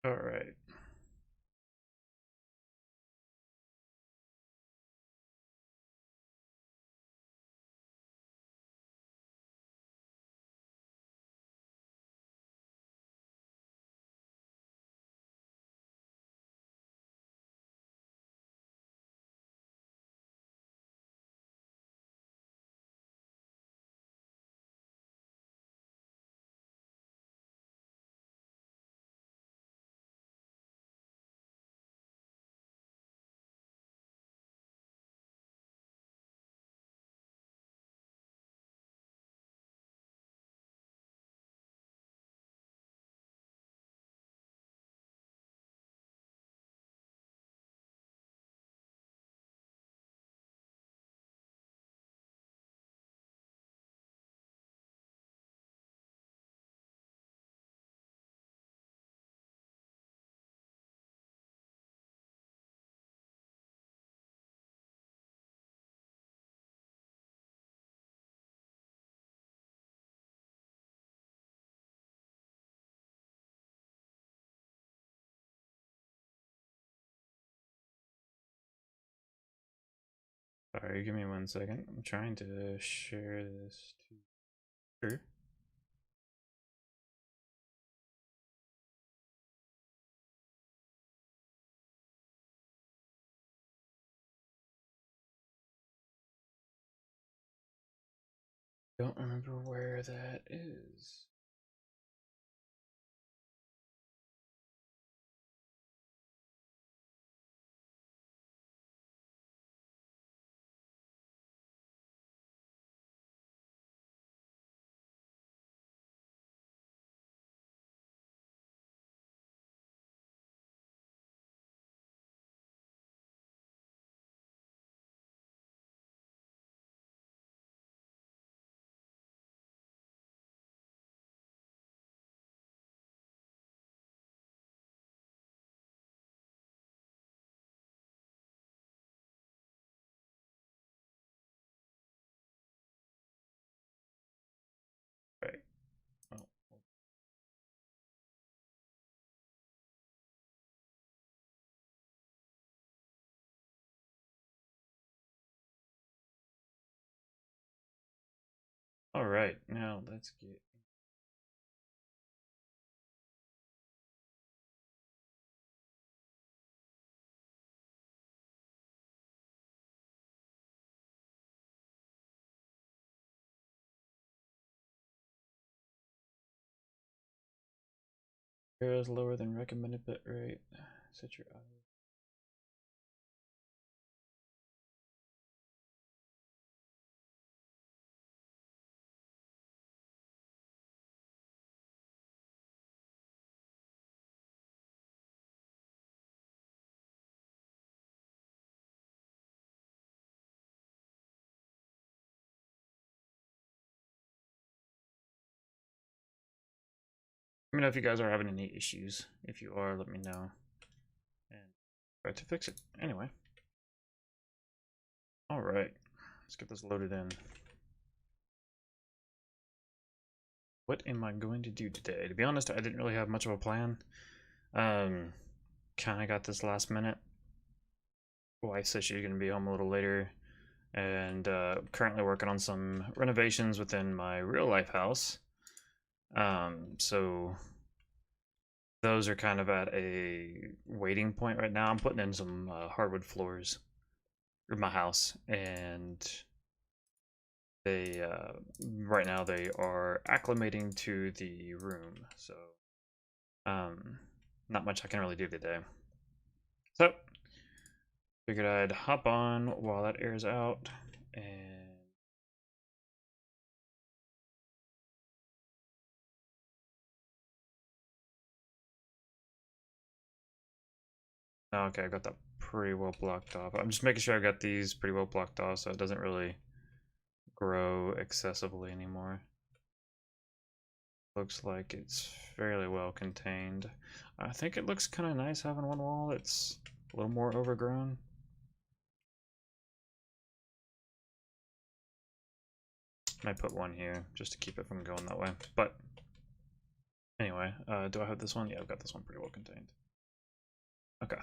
All right. Sorry, give me 1 second. I'm trying to share this to her. Don't remember where that is. Right. Oh. All right. Now let's get. Arrows lower than recommended bit rate. Set your audio. Let me know if you guys are having any issues. If you are, let me know. And try to fix it. Anyway. All right. Let's get this loaded in. What am I going to do today? To be honest, I didn't really have much of a plan. Um, kind of got this last minute. Wife says she's going to be home a little later, and currently working on some renovations within my real life house. So those are kind of at a waiting point right now. I'm putting in some hardwood floors in my house, and they right now they are acclimating to the room. So not much I can really do today. So figured I'd hop on while that airs out and okay, I got that pretty well blocked off. I'm just making sure I got these pretty well blocked off so it doesn't really grow excessively anymore. Looks like it's fairly well contained. I think it looks kind of nice having one wall that's a little more overgrown. Might put one here just to keep it from going that way. But Anyway, do I have this one? Yeah, I've got this one pretty well contained. Okay.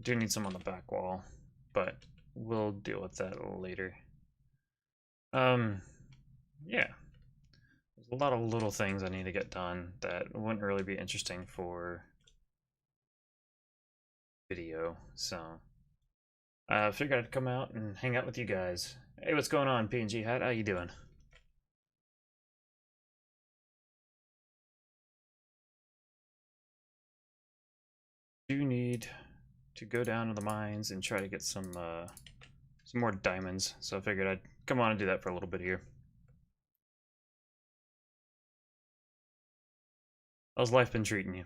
Do need some on the back wall, but we'll deal with that later. Yeah. There's a lot of little things I need to get done that wouldn't really be interesting for video, so I figured I'd come out and hang out with you guys. Hey, what's going on, PNG Hat? How you doing? Do need to go down to the mines and try to get some more diamonds, so I figured I'd come on and do that for a little bit here. How's life been treating you?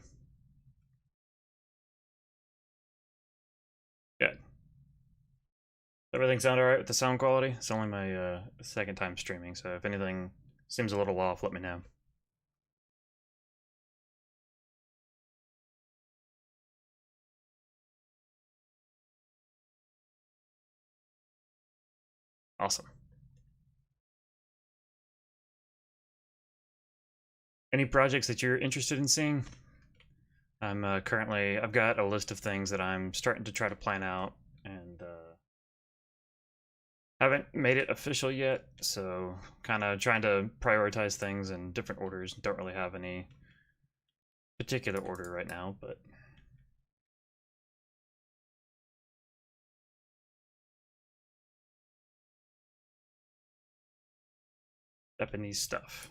Good. Everything sound alright with the sound quality? It's only my second time streaming, so if anything seems a little off, let me know. Awesome. Any projects that you're interested in seeing? I'm I've got a list of things that I'm starting to try to plan out, and haven't made it official yet, so kind of trying to prioritize things in different orders. Don't really have any particular order right now, but Japanese stuff.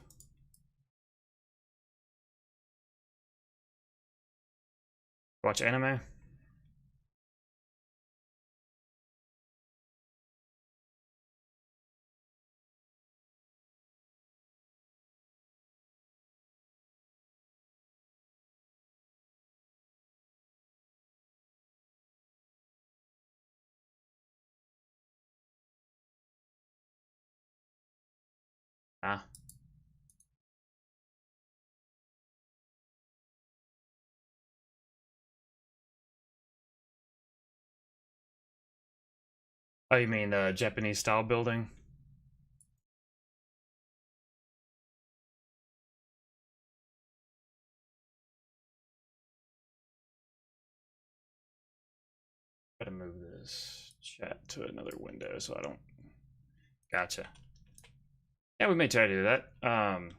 Watch anime? Ah. Oh, you mean Japanese style building? Gotta move this chat to another window so I don't. Gotcha. Yeah, we may try to do that. I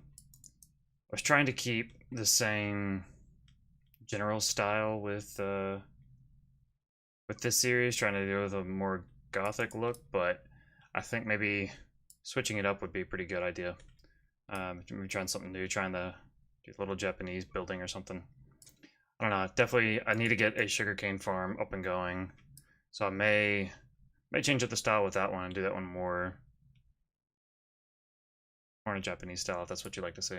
was trying to keep the same general style with this series, trying to do with a more gothic look, but I think maybe switching it up would be a pretty good idea. Maybe trying something new, trying to do a little Japanese building or something. I don't know. Definitely, I need to get a sugarcane farm up and going, so I may change up the style with that one and do that one more in a Japanese style if that's what you like to see.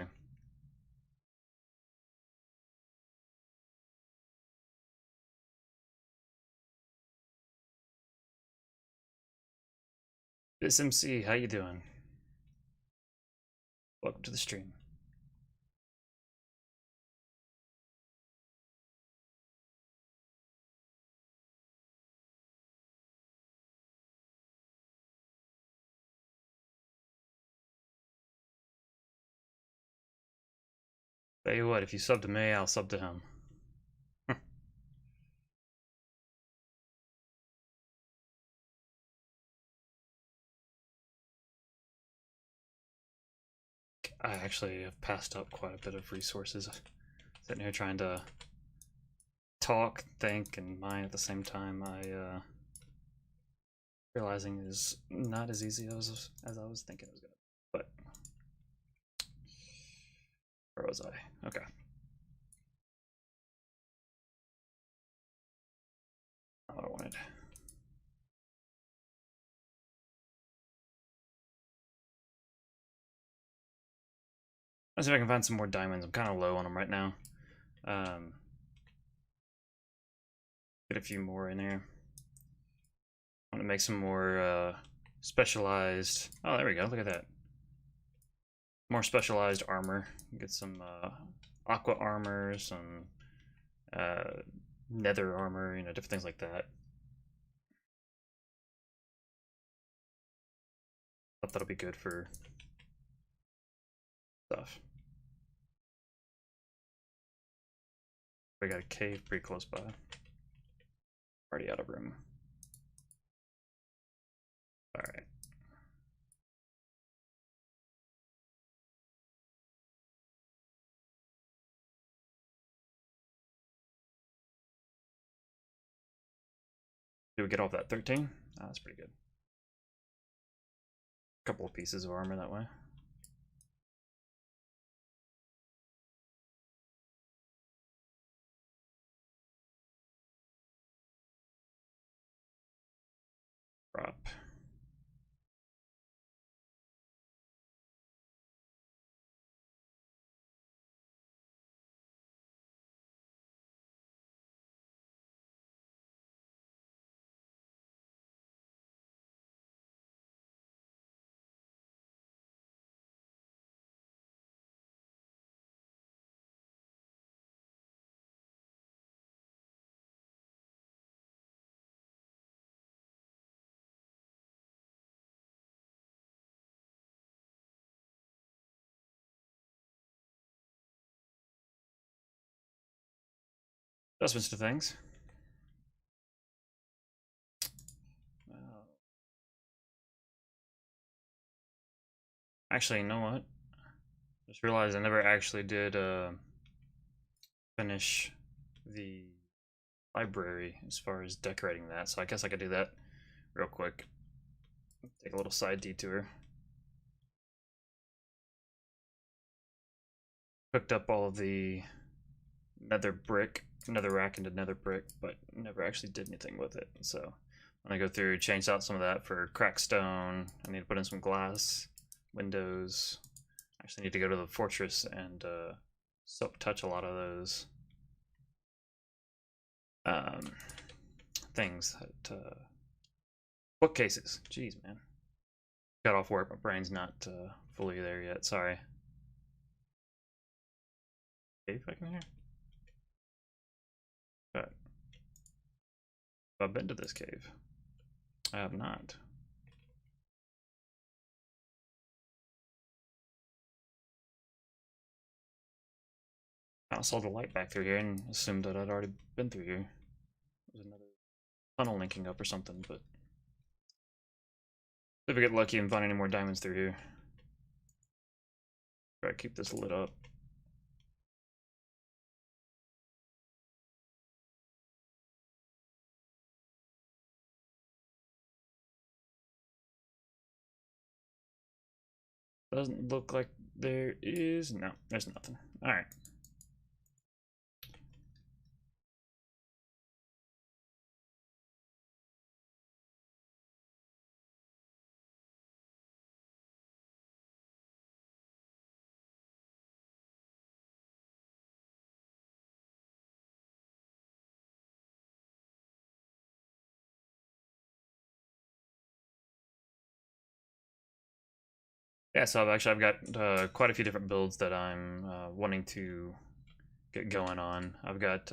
This MC, how you doing? Welcome to the stream. Tell you what, if you sub to me, I'll sub to him. I actually have passed up quite a bit of resources. Sitting here trying to talk, think, and mine at the same time. Realizing is not as easy as I was thinking it was gonna be. But where was I? Okay. Not what I wanted. Let's see if I can find some more diamonds. I'm kind of low on them right now. Get a few more in there. I want to make some more specialized. Oh, there we go. Look at that. More specialized armor. Get some aqua armor, some nether armor, different things like that. Thought that'll be good for stuff. We got a cave pretty close by. Already out of room. Alright. Did we get off that 13? Oh, that's pretty good. Couple of pieces of armor that way. Drop. Adjustments to things. Actually, you know what? Just realized I never actually did finish the library as far as decorating that, so I guess I could do that real quick. Take a little side detour. Hooked up all of the nether brick, nether rack into nether brick, but never actually did anything with it. So I'm gonna go through, change out some of that for cracked stone. I need to put in some glass, windows. Actually need to go to the fortress and silk touch a lot of those things. That, bookcases. Jeez, man. Got off work. My brain's not fully there yet. Sorry. Cave back in here? But I've been to this cave. I have not. I saw the light back through here and assumed that I'd already been through here. There's another tunnel linking up or something, but if we get lucky and find any more diamonds through here. Try to keep this lit up. Doesn't look like there is. No, there's nothing. Alright. Yeah, so I've got quite a few different builds that I'm wanting to get going on. I've got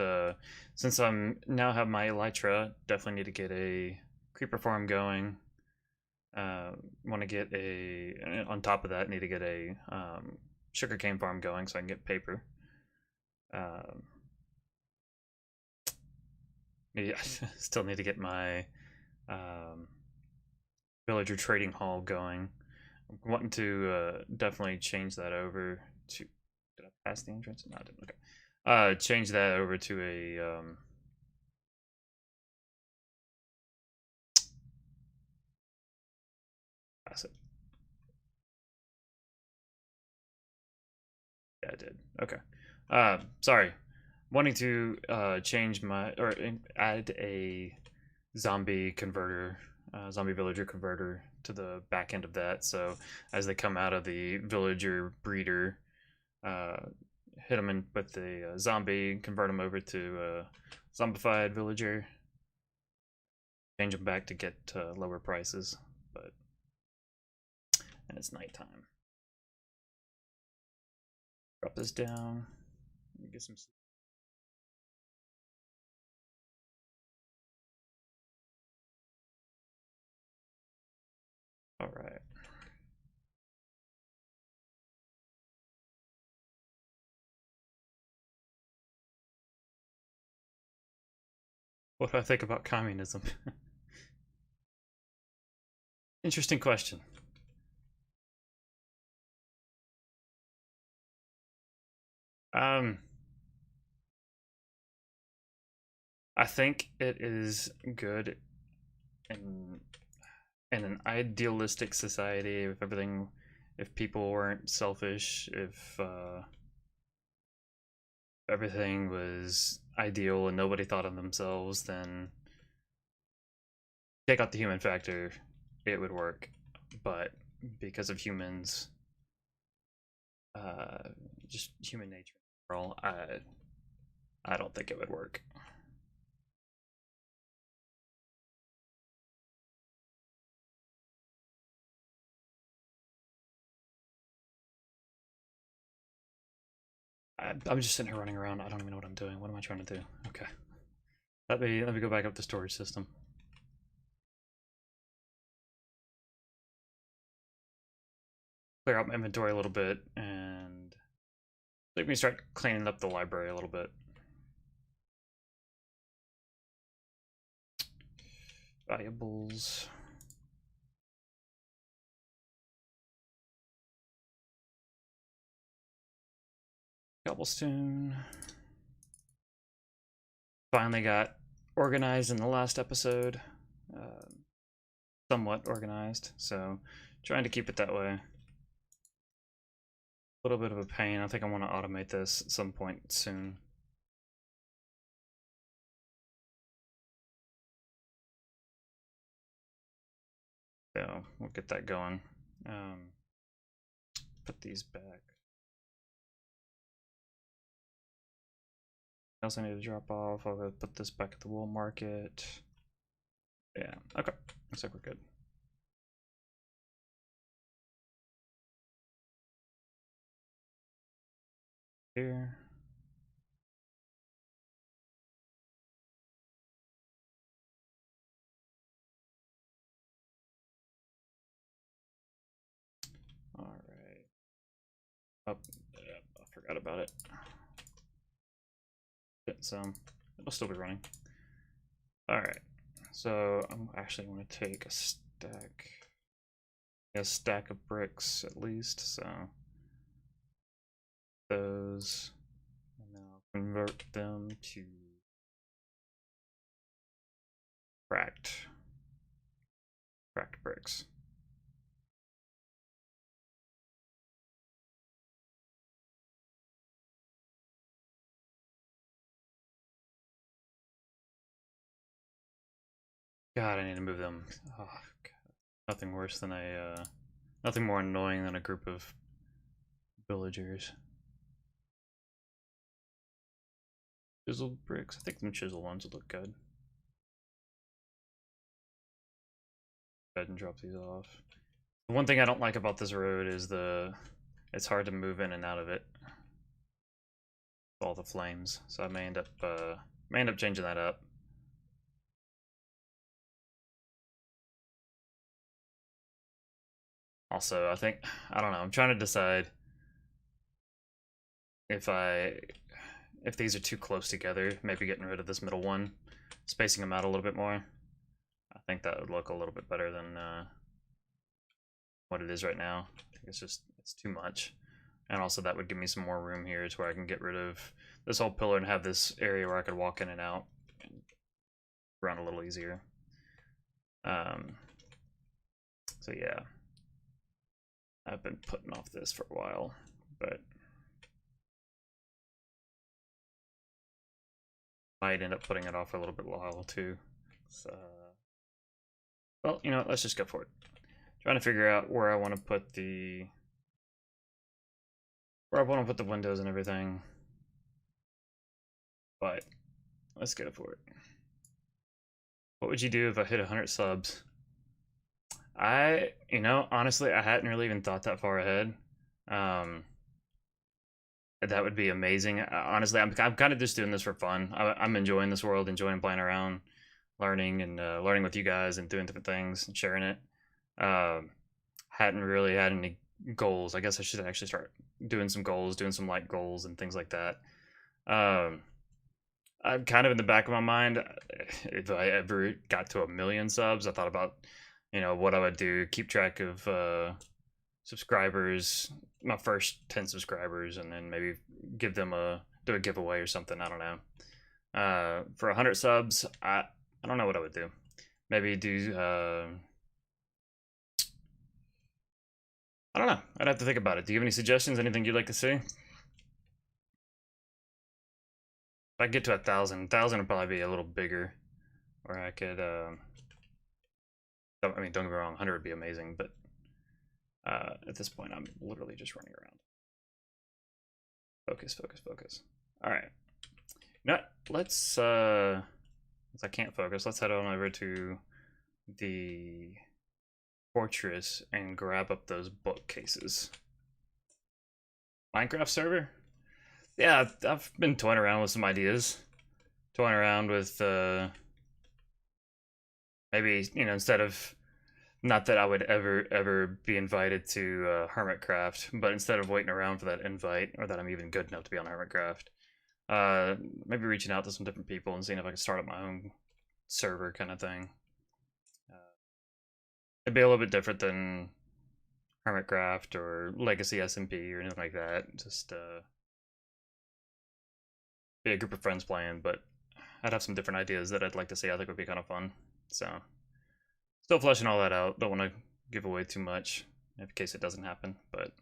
since I'm now have my elytra, definitely need to get a creeper farm going. Want to get a on top of that, need to get a sugarcane farm going so I can get paper. Um, yeah, still need to get my um, villager trading hall going. I'm wanting to definitely change that over to. Did I pass the entrance? No, I didn't. Okay. Change that over to a. Pass it. Yeah, I did. Okay. Sorry. Wanting to change my or add a zombie converter, zombie villager converter to the back end of that. So as they come out of the villager breeder, uh, hit them in with the zombie, convert them over to zombified villager, change them back to get lower prices. But and it's nighttime. Drop this down. Get some. All right. What do I think about communism? Interesting question. Um, I think it is good in an idealistic society, if everything, if people weren't selfish, if everything was ideal and nobody thought of themselves, then take out the human factor, it would work. But because of humans, uh, just human nature, I don't think it would work. I'm just sitting here running around. I don't even know what I'm doing. What am I trying to do? Okay. Let me go back up the storage system. Clear out my inventory a little bit and let me start cleaning up the library a little bit. Valuables. Cobblestone. Finally got organized in the last episode. Uh, Somewhat organized, so trying to keep it that way. A little bit of a pain. I think I want to automate this at some point soon. So we'll get that going. Put these back. Else I need to drop off. I'll go put this back at the wool market. Yeah, okay. Looks like we're good. Here. Alright. Oh, yeah, I forgot about it. So it'll still be running. Alright. So I'm actually going to take a stack of bricks at least, so those, and then I'll convert them to cracked bricks. God, I need to move them. Oh, God. Nothing worse than nothing more annoying than a group of villagers. Chiseled bricks. I think them chiseled ones would look good. Go ahead and drop these off. The one thing I don't like about this road is it's hard to move in and out of it. With all the flames, so I may end up changing that up. Also, I don't know. I'm trying to decide if these are too close together, maybe getting rid of this middle one, spacing them out a little bit more. I think that would look a little bit better than what it is right now. I think it's too much. And also that would give me some more room here to where I can get rid of this whole pillar and have this area where I could walk in and out and run a little easier. So yeah, I've been putting off this for a while, but might end up putting it off for a little bit while too. So, well, you know what, let's just go for it. Trying to figure out where I want to put the windows and everything, but let's go for it. What would you do if I hit 100 subs? Honestly, I hadn't really even thought that far ahead. That would be amazing. Honestly, I'm kind of just doing this for fun. I'm enjoying this world, enjoying playing around, learning, and learning with you guys and doing different things and sharing it. Hadn't really had any goals. I guess I should actually start doing some goals, doing some light goals and things like that. I'm kind of in the back of my mind. If I ever got to 1 million subs, I thought about, what I would do, keep track of subscribers, my first 10 subscribers, and then maybe give them do a giveaway or something. I don't know. For 100 subs, I don't know what I would do. Maybe do I don't know. I'd have to think about it. Do you have any suggestions? Anything you'd like to see? If I get to 1,000 would probably be a little bigger, or I could. I mean, don't get me wrong, 100 would be amazing, but at this point, I'm literally just running around. Focus, focus, focus. All right. Now let's. Since I can't focus, let's head on over to the fortress and grab up those bookcases. Minecraft server? Yeah, I've been toying around with some ideas. Toying around with maybe, instead of, not that I would ever be invited to Hermitcraft, but instead of waiting around for that invite, or that I'm even good enough to be on Hermitcraft, maybe reaching out to some different people and seeing if I can start up my own server kind of thing. It'd be a little bit different than Hermitcraft or Legacy SMP or anything like that. Just be a group of friends playing, but I'd have some different ideas that I'd like to see. I think would be kind of fun. So, still fleshing all that out. Don't want to give away too much in case it doesn't happen, but.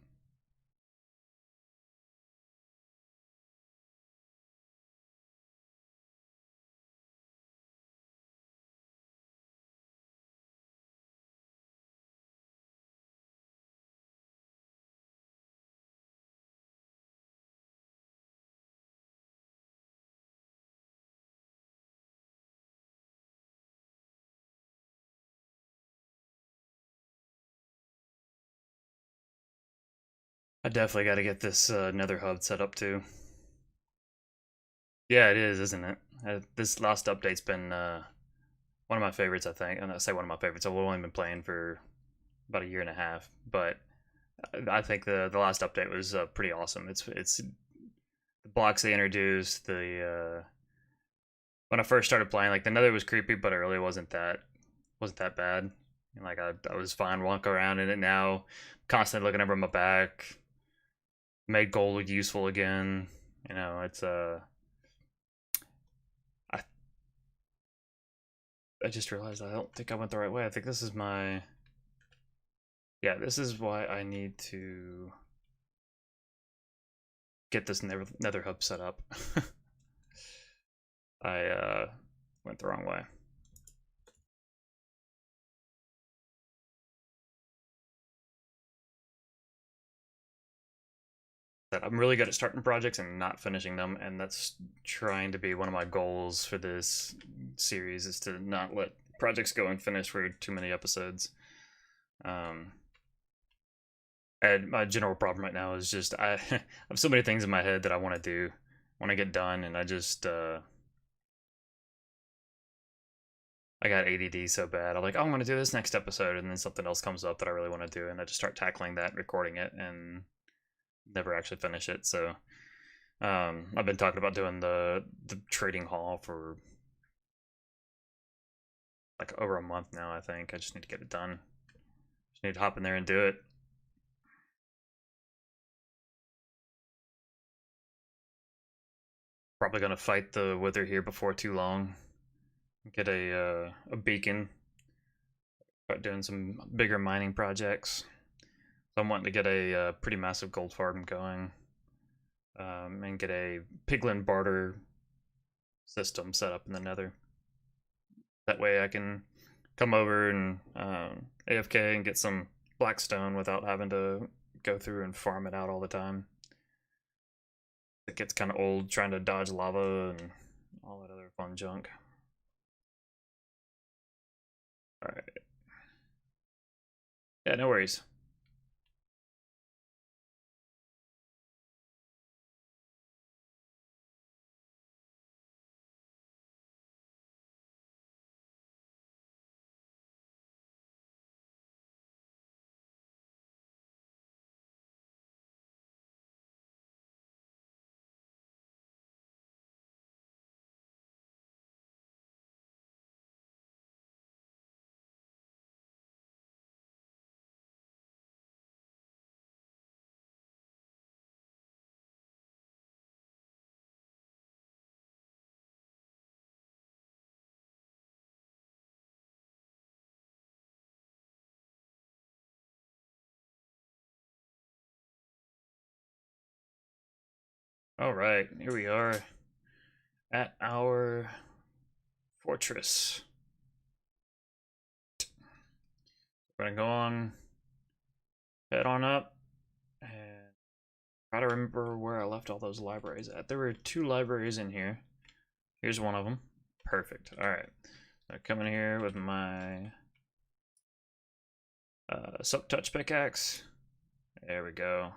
I definitely got to get this Nether hub set up too. Yeah, it is, isn't it? This last update's been one of my favorites, I think. And I say one of my favorites. I've only been playing for about a year and a half, but I think the last update was pretty awesome. It's the blocks they introduced. The when I first started playing, like the Nether was creepy, but it really wasn't that bad. And, like I was fine walking around in it now, constantly looking over my back. Made gold look useful again. It's I I just realized I don't think I went the right way. I think this is my. Yeah, this is why I need to get this nether hub set up. I went the wrong way. I'm really good at starting projects and not finishing them, and that's trying to be one of my goals for this series, is to not let projects go unfinished for too many episodes. And my general problem right now is just I have so many things in my head that I want to do, want to get done, and I just I got ADD so bad. I'm like, oh, I'm gonna do this next episode, and then something else comes up that I really want to do, and I just start tackling that, recording it, and never actually finish it. So I've been talking about doing the trading hall for like over a month now. I think I just need to get it done. Just need to hop in there and do it. Probably gonna fight the wither here before too long. Get a beacon. Start doing some bigger mining projects. So I'm wanting to get a pretty massive gold farm going, and get a piglin barter system set up in the Nether. That way I can come over and AFK and get some blackstone without having to go through and farm it out all the time. It gets kind of old trying to dodge lava and all that other fun junk. Alright. Yeah, no worries. All right, here we are at our fortress. We're gonna go on, head on up, and try to remember where I left all those libraries at. There were 2 libraries in here. Here's one of them. Perfect. All right. So coming here with my Silk Touch pickaxe. There we go.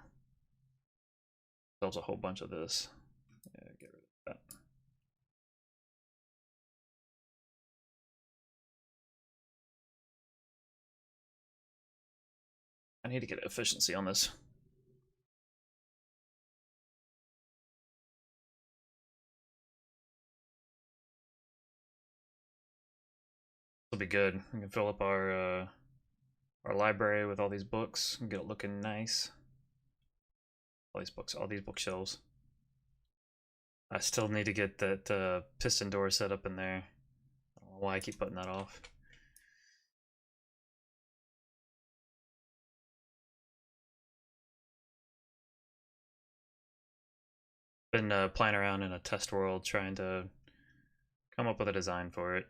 There's a whole bunch of this. Yeah, get rid of that. I need to get efficiency on this. Will be good. We can fill up our library with all these books and get it looking nice. All these books, all these bookshelves. I still need to get that piston door set up in there. I don't know why I keep putting that off. Been playing around in a test world trying to come up with a design for it.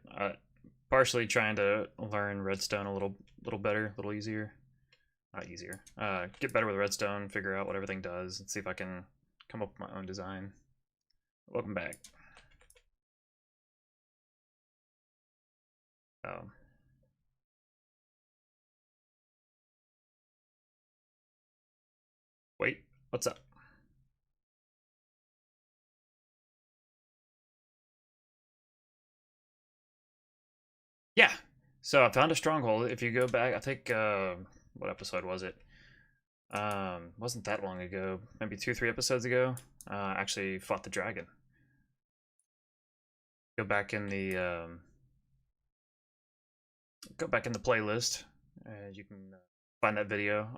Partially trying to learn redstone a little better, a little easier. Not easier. Get better with redstone, figure out what everything does, and see if I can come up with my own design. Welcome back. Wait, what's up? Yeah, so I found a stronghold. If you go back, I think, what episode was it? Wasn't that long ago, maybe 2-3 episodes ago. Actually fought the dragon. Go back in the playlist. You can find that video.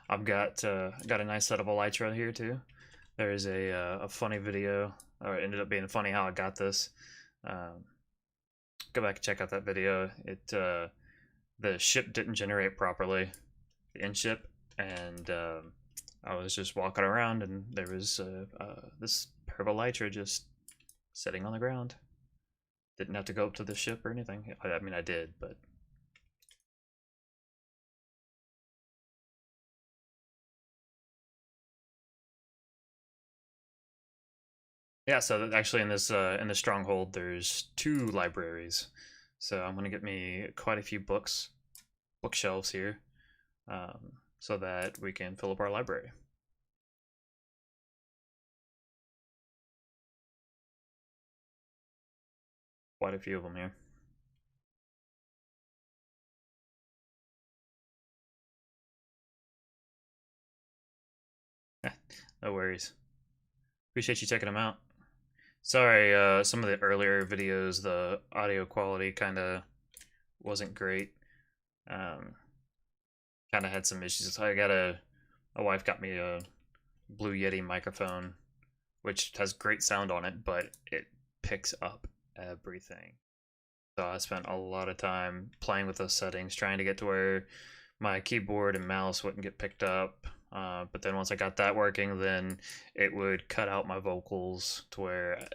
I've got a nice set of elytra here too. There's a funny video, or it ended up being funny how I got this. Go back and check out that video. The ship didn't generate properly, the in-ship, and I was just walking around and there was this pair of elytra just sitting on the ground. Didn't have to go up to the ship or anything. I mean, I did, but yeah. So actually, in this stronghold, there's 2 libraries. So I'm gonna get me quite a few bookshelves here, so that we can fill up our library. Quite a few of them here. No worries. Appreciate you checking them out. Sorry, some of the earlier videos, the audio quality kind of wasn't great. Kind of had some issues. My wife got me a Blue Yeti microphone, which has great sound on it, but it picks up everything. So I spent a lot of time playing with those settings, trying to get to where my keyboard and mouse wouldn't get picked up. But then once I got that working, then it would cut out my vocals to where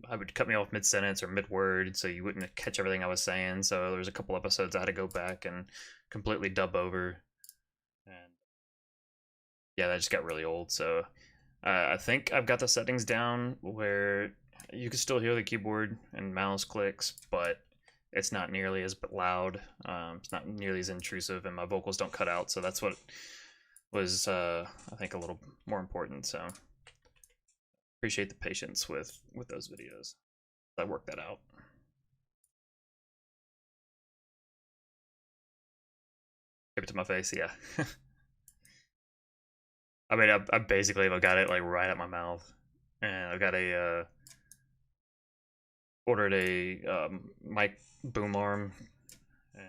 I would cut me off mid-sentence or mid-word, so you wouldn't catch everything I was saying. So there was a couple episodes I had to go back and completely dub over. And yeah, that just got really old. So I think I've got the settings down where you can still hear the keyboard and mouse clicks, but it's not nearly as loud. It's not nearly as intrusive, and my vocals don't cut out. So that's what was, I think, a little more important. So appreciate the patience with those videos. I worked that out. Give it to my face, yeah. I mean, I basically have got it like right at my mouth, and I've got ordered a mic boom arm, and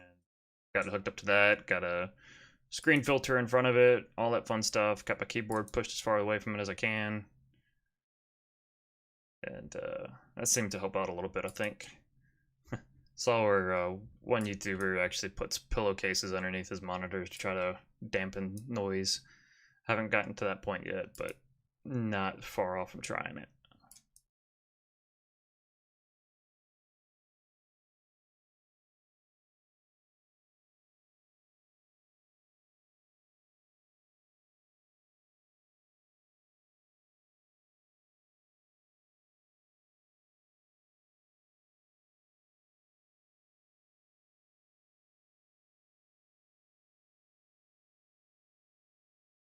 got it hooked up to that. Got a screen filter in front of it, all that fun stuff. Got my keyboard pushed as far away from it as I can, and that seemed to help out a little bit, I think. Saw where one YouTuber actually puts pillowcases underneath his monitors to try to dampen noise. Haven't gotten to that point yet, but not far off from trying it.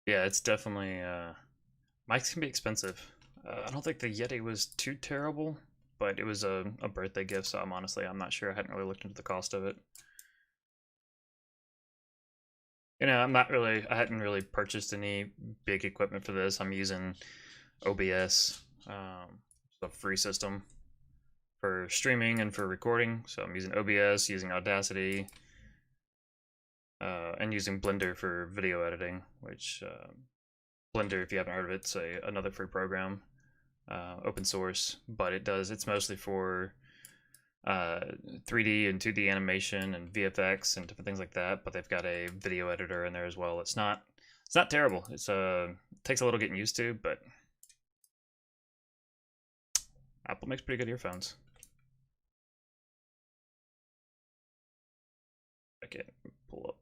Yeah, it's definitely mics can be expensive. I don't think the Yeti was too terrible, but it was a birthday gift, so I'm not sure. I hadn't really looked into the cost of it. You know, I hadn't really purchased any big equipment for this. I'm using OBS, a free system for streaming and for recording. So I'm using OBS, using Audacity, and using Blender for video editing, which Blender, if you haven't heard of it, it's another free program, open source, but it's mostly for 3D and 2D animation and VFX and different things like that. But they've got a video editor in there as well. It's not terrible. It takes a little getting used to, but Apple makes pretty good earphones. Okay, pull up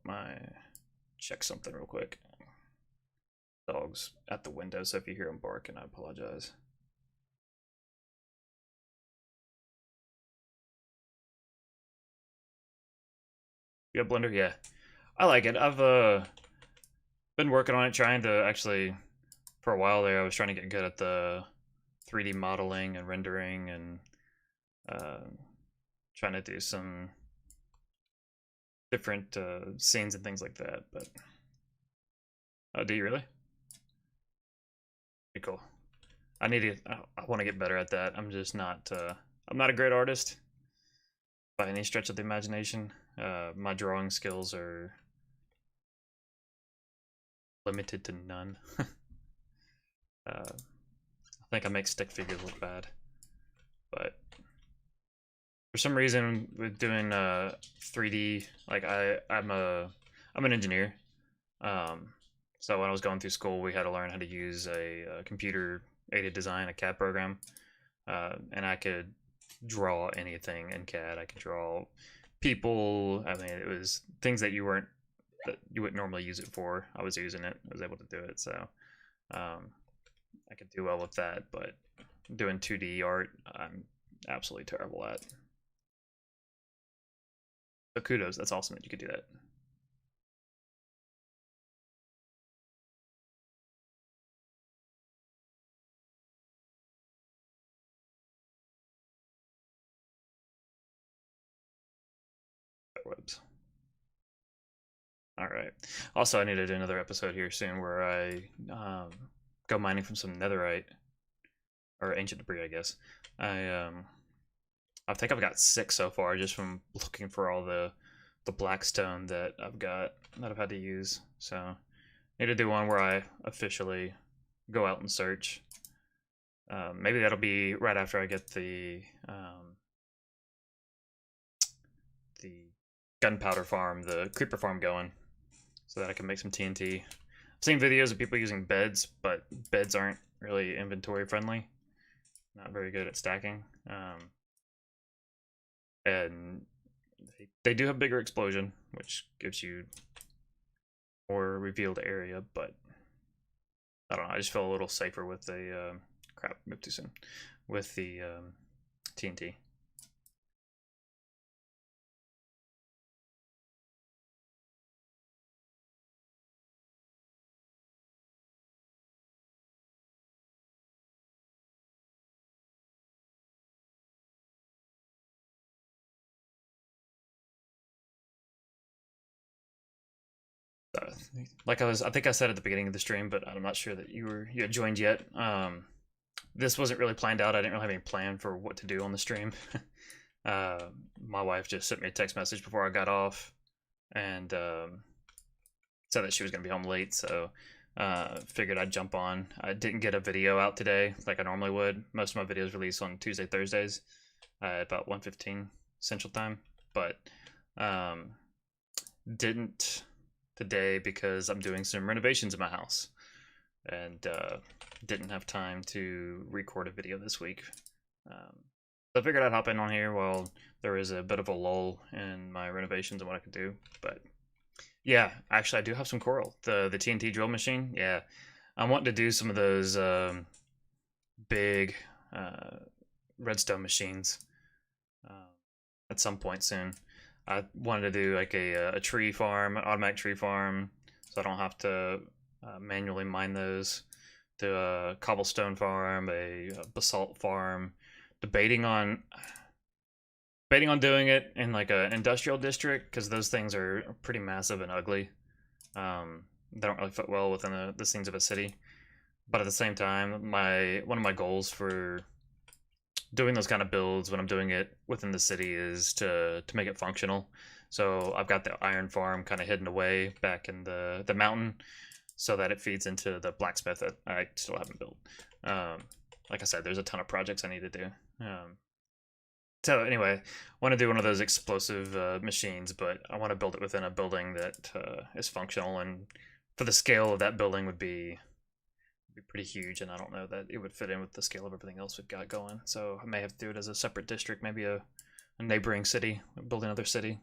check something real quick. Dog's at the window, so if you hear him barking, I apologize. You have Blender? Yeah. I like it. I've been working on it, trying to actually, for a while there, I was trying to get good at the 3D modeling and rendering and trying to do some different scenes and things like that. But do you really? Pretty cool. I need to. I want to get better at that. I'm just not. I'm not a great artist by any stretch of the imagination. My drawing skills are limited to none. I think I make stick figures look bad, but for some reason with doing 3D, like I'm an engineer. So when I was going through school, we had to learn how to use a computer aided design, a CAD program, and I could draw anything in CAD. I could draw people. I mean, it was things that you wouldn't normally use it for. I was using it. I was able to do it. So I could do well with that. But doing 2D art, I'm absolutely terrible at. So kudos. That's awesome that you could do that. Webs. All right. Also, I need to do another episode here soon where I go mining from some netherite or ancient debris, I guess. I think I've got 6 so far just from looking for all the black stone that I've had to use. So I need to do one where I officially go out and search. Maybe that'll be right after I get the gunpowder farm, the creeper farm going, so that I can make some TNT. I've seen videos of people using beds, but beds aren't really inventory friendly. Not very good at stacking. And they do have bigger explosion, which gives you more revealed area, but I don't know. I just feel a little safer with the crap. Moved too soon with the TNT. Like I think I said at the beginning of the stream, but I'm not sure that you had joined yet. This wasn't really planned out. I didn't really have any plan for what to do on the stream. My wife just sent me a text message before I got off and said that she was going to be home late, so figured I'd jump on. I didn't get a video out today like I normally would. Most of my videos release on Tuesday, Thursdays at about 1:15 Central Time, but didn't today because I'm doing some renovations in my house. and didn't have time to record a video this week. So I figured I'd hop in on here while there is a bit of a lull in my renovations and what I could do. But yeah, actually, I do have some coral. The TNT drill machine. Yeah, I'm wanting to do some of those big redstone machines at some point soon. I wanted to do like a tree farm, an automatic tree farm, so I don't have to manually mine those. Do a cobblestone farm, a basalt farm. Debating on doing it in like an industrial district because those things are pretty massive and ugly. They don't really fit well within the scenes of a city. But at the same time, one of my goals for doing those kind of builds when I'm doing it within the city is to make it functional. So I've got the iron farm kind of hidden away back in the mountain so that it feeds into the blacksmith that I still haven't built. Like I said, there's a ton of projects I need to do. So anyway, I want to do one of those explosive machines, but I want to build it within a building that is functional, and for the scale of that building would be pretty huge, and I don't know that it would fit in with the scale of everything else we've got going. So I may have to do it as a separate district, maybe a neighboring city, build another city.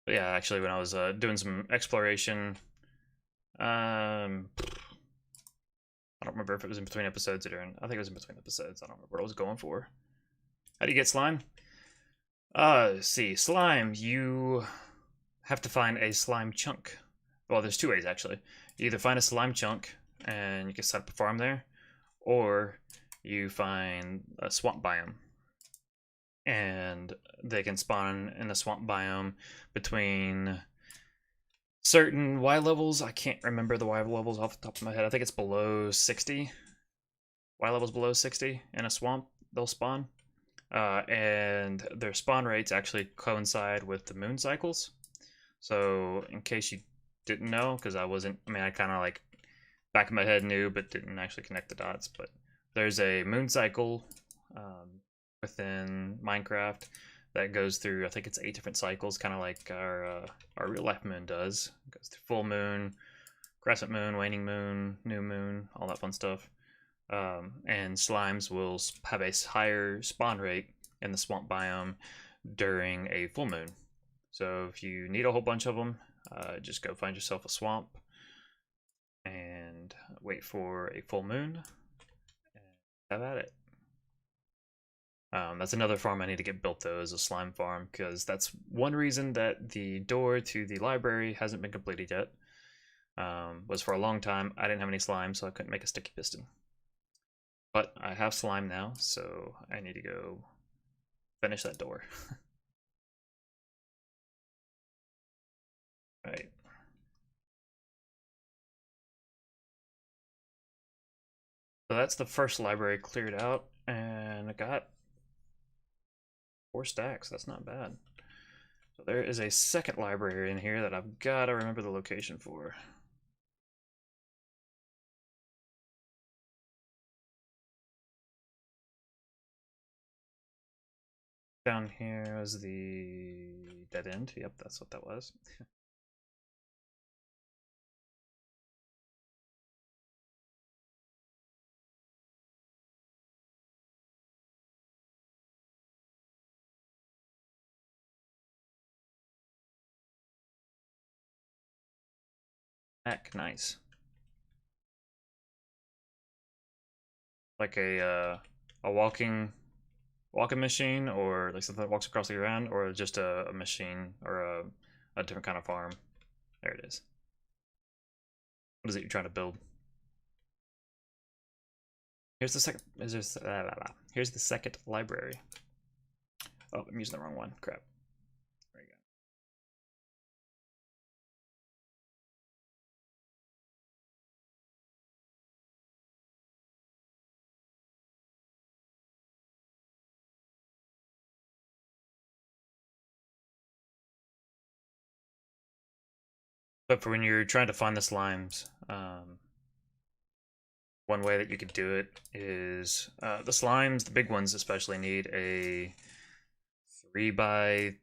But yeah, actually, when I was doing some exploration, I don't remember if it was in between episodes or during. I think it was in between episodes. I don't remember what I was going for. How do you get slime? See, slime, you have to find a slime chunk. Well, there's two ways actually. You either find a slime chunk and you can set up a farm there, or you find a swamp biome. And they can spawn in the swamp biome between certain Y levels. I can't remember the Y levels off the top of my head. I think it's below 60. Y levels below 60 in a swamp, they'll spawn. And their spawn rates actually coincide with the moon cycles. So, in case you didn't know, because I kind of like back in my head knew, but didn't actually connect the dots. But there's a moon cycle within Minecraft that goes through, I think it's 8 different cycles, kind of like our real life moon does. It goes through full moon, crescent moon, waning moon, new moon, all that fun stuff. And slimes will have a higher spawn rate in the swamp biome during a full moon. So if you need a whole bunch of them, just go find yourself a swamp and wait for a full moon and have at it. That's another farm I need to get built though, is a slime farm, because that's one reason that the door to the library hasn't been completed yet. Was for a long time I didn't have any slime, so I couldn't make a sticky piston. But I have slime now, so I need to go finish that door. Right. So that's the first library cleared out, and I got 4 stacks. That's not bad. So there is a second library in here that I've got to remember the location for. Down here is the dead end. Yep, that's what that was. Heck, nice. Like a walking machine, or like something that walks across the ground, or just a machine, or a different kind of farm. There it is. What is it you're trying to build? Here's the second. Here's the second library. Oh, I'm using the wrong one. Crap. There you go. But for when you're trying to find the slimes, one way that you could do it is the slimes, the big ones especially, need a 3 by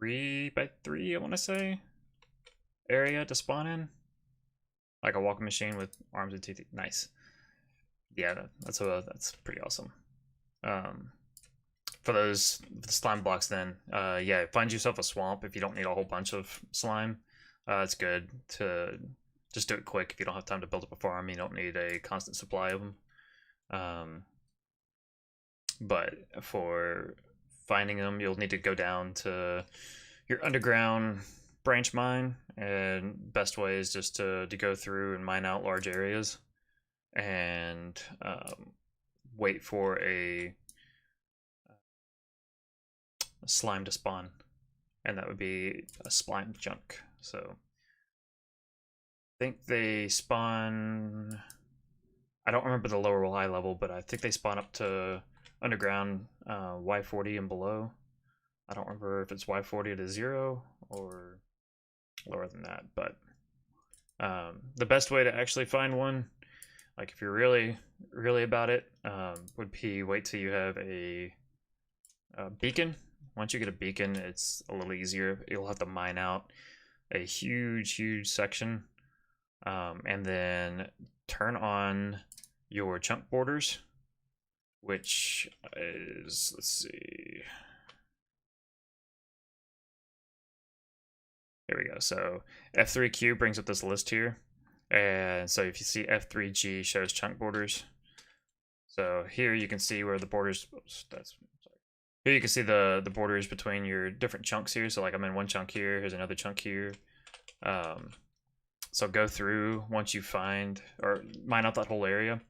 3x3, I want to say, area to spawn in. Like a walking machine with arms and teeth. Nice. Yeah, that's pretty awesome. For the slime blocks, then, yeah, find yourself a swamp if you don't need a whole bunch of slime. It's good to just do it quick if you don't have time to build up a farm. You don't need a constant supply of them. But for finding them, you'll need to go down to your underground branch mine, and best way is just to go through and mine out large areas and wait for a slime to spawn, and that would be a slime chunk. So I think they spawn, I don't remember the lower Y level, but I think they spawn up to underground Y40 and below. I don't remember if it's Y40 to 0 or lower than that, but the best way to actually find one, like if you're really about it, would be wait till you have a beacon. Once you get a beacon, it's a little easier. You'll have to mine out a huge section, and then turn on your chunk borders, which is, let's see, here we go. So F3Q brings up this list here, and so if you see F3G shows chunk borders. So here you can see where the borders, here you can see the borders between your different chunks here. So like I'm in one chunk here, here's another chunk here. So go through once you find or mine out that whole area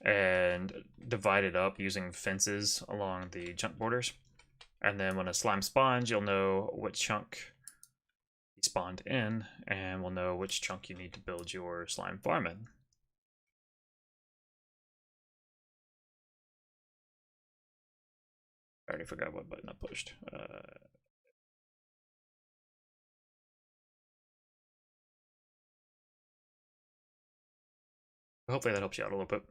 and divide it up using fences along the chunk borders. And then when a slime spawns, you'll know what chunk he spawned in, and we'll know which chunk you need to build your slime farm in. I already forgot what button I pushed. Hopefully that helps you out a little bit.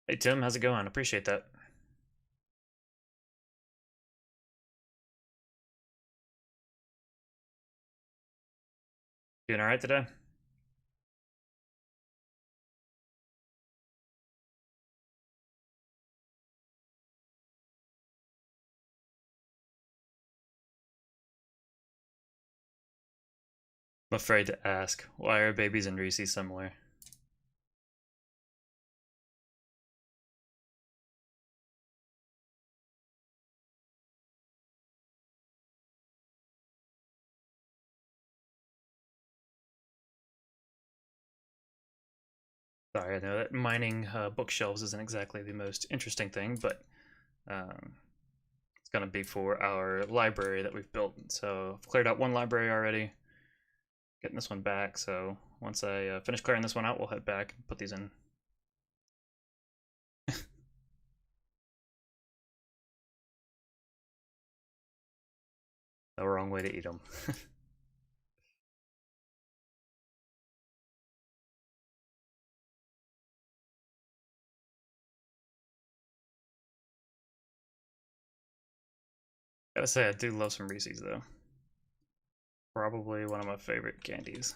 Hey Tim, how's it going? Appreciate that. Doing all right today? I'm afraid to ask. Why are babies and Reese similar? Sorry, I know that mining bookshelves isn't exactly the most interesting thing, but it's going to be for our library that we've built. So I've cleared out one library already, getting this one back. So once I finish clearing this one out, we'll head back and put these in. The wrong way to eat them. Gotta say, I do love some Reese's though. Probably one of my favorite candies.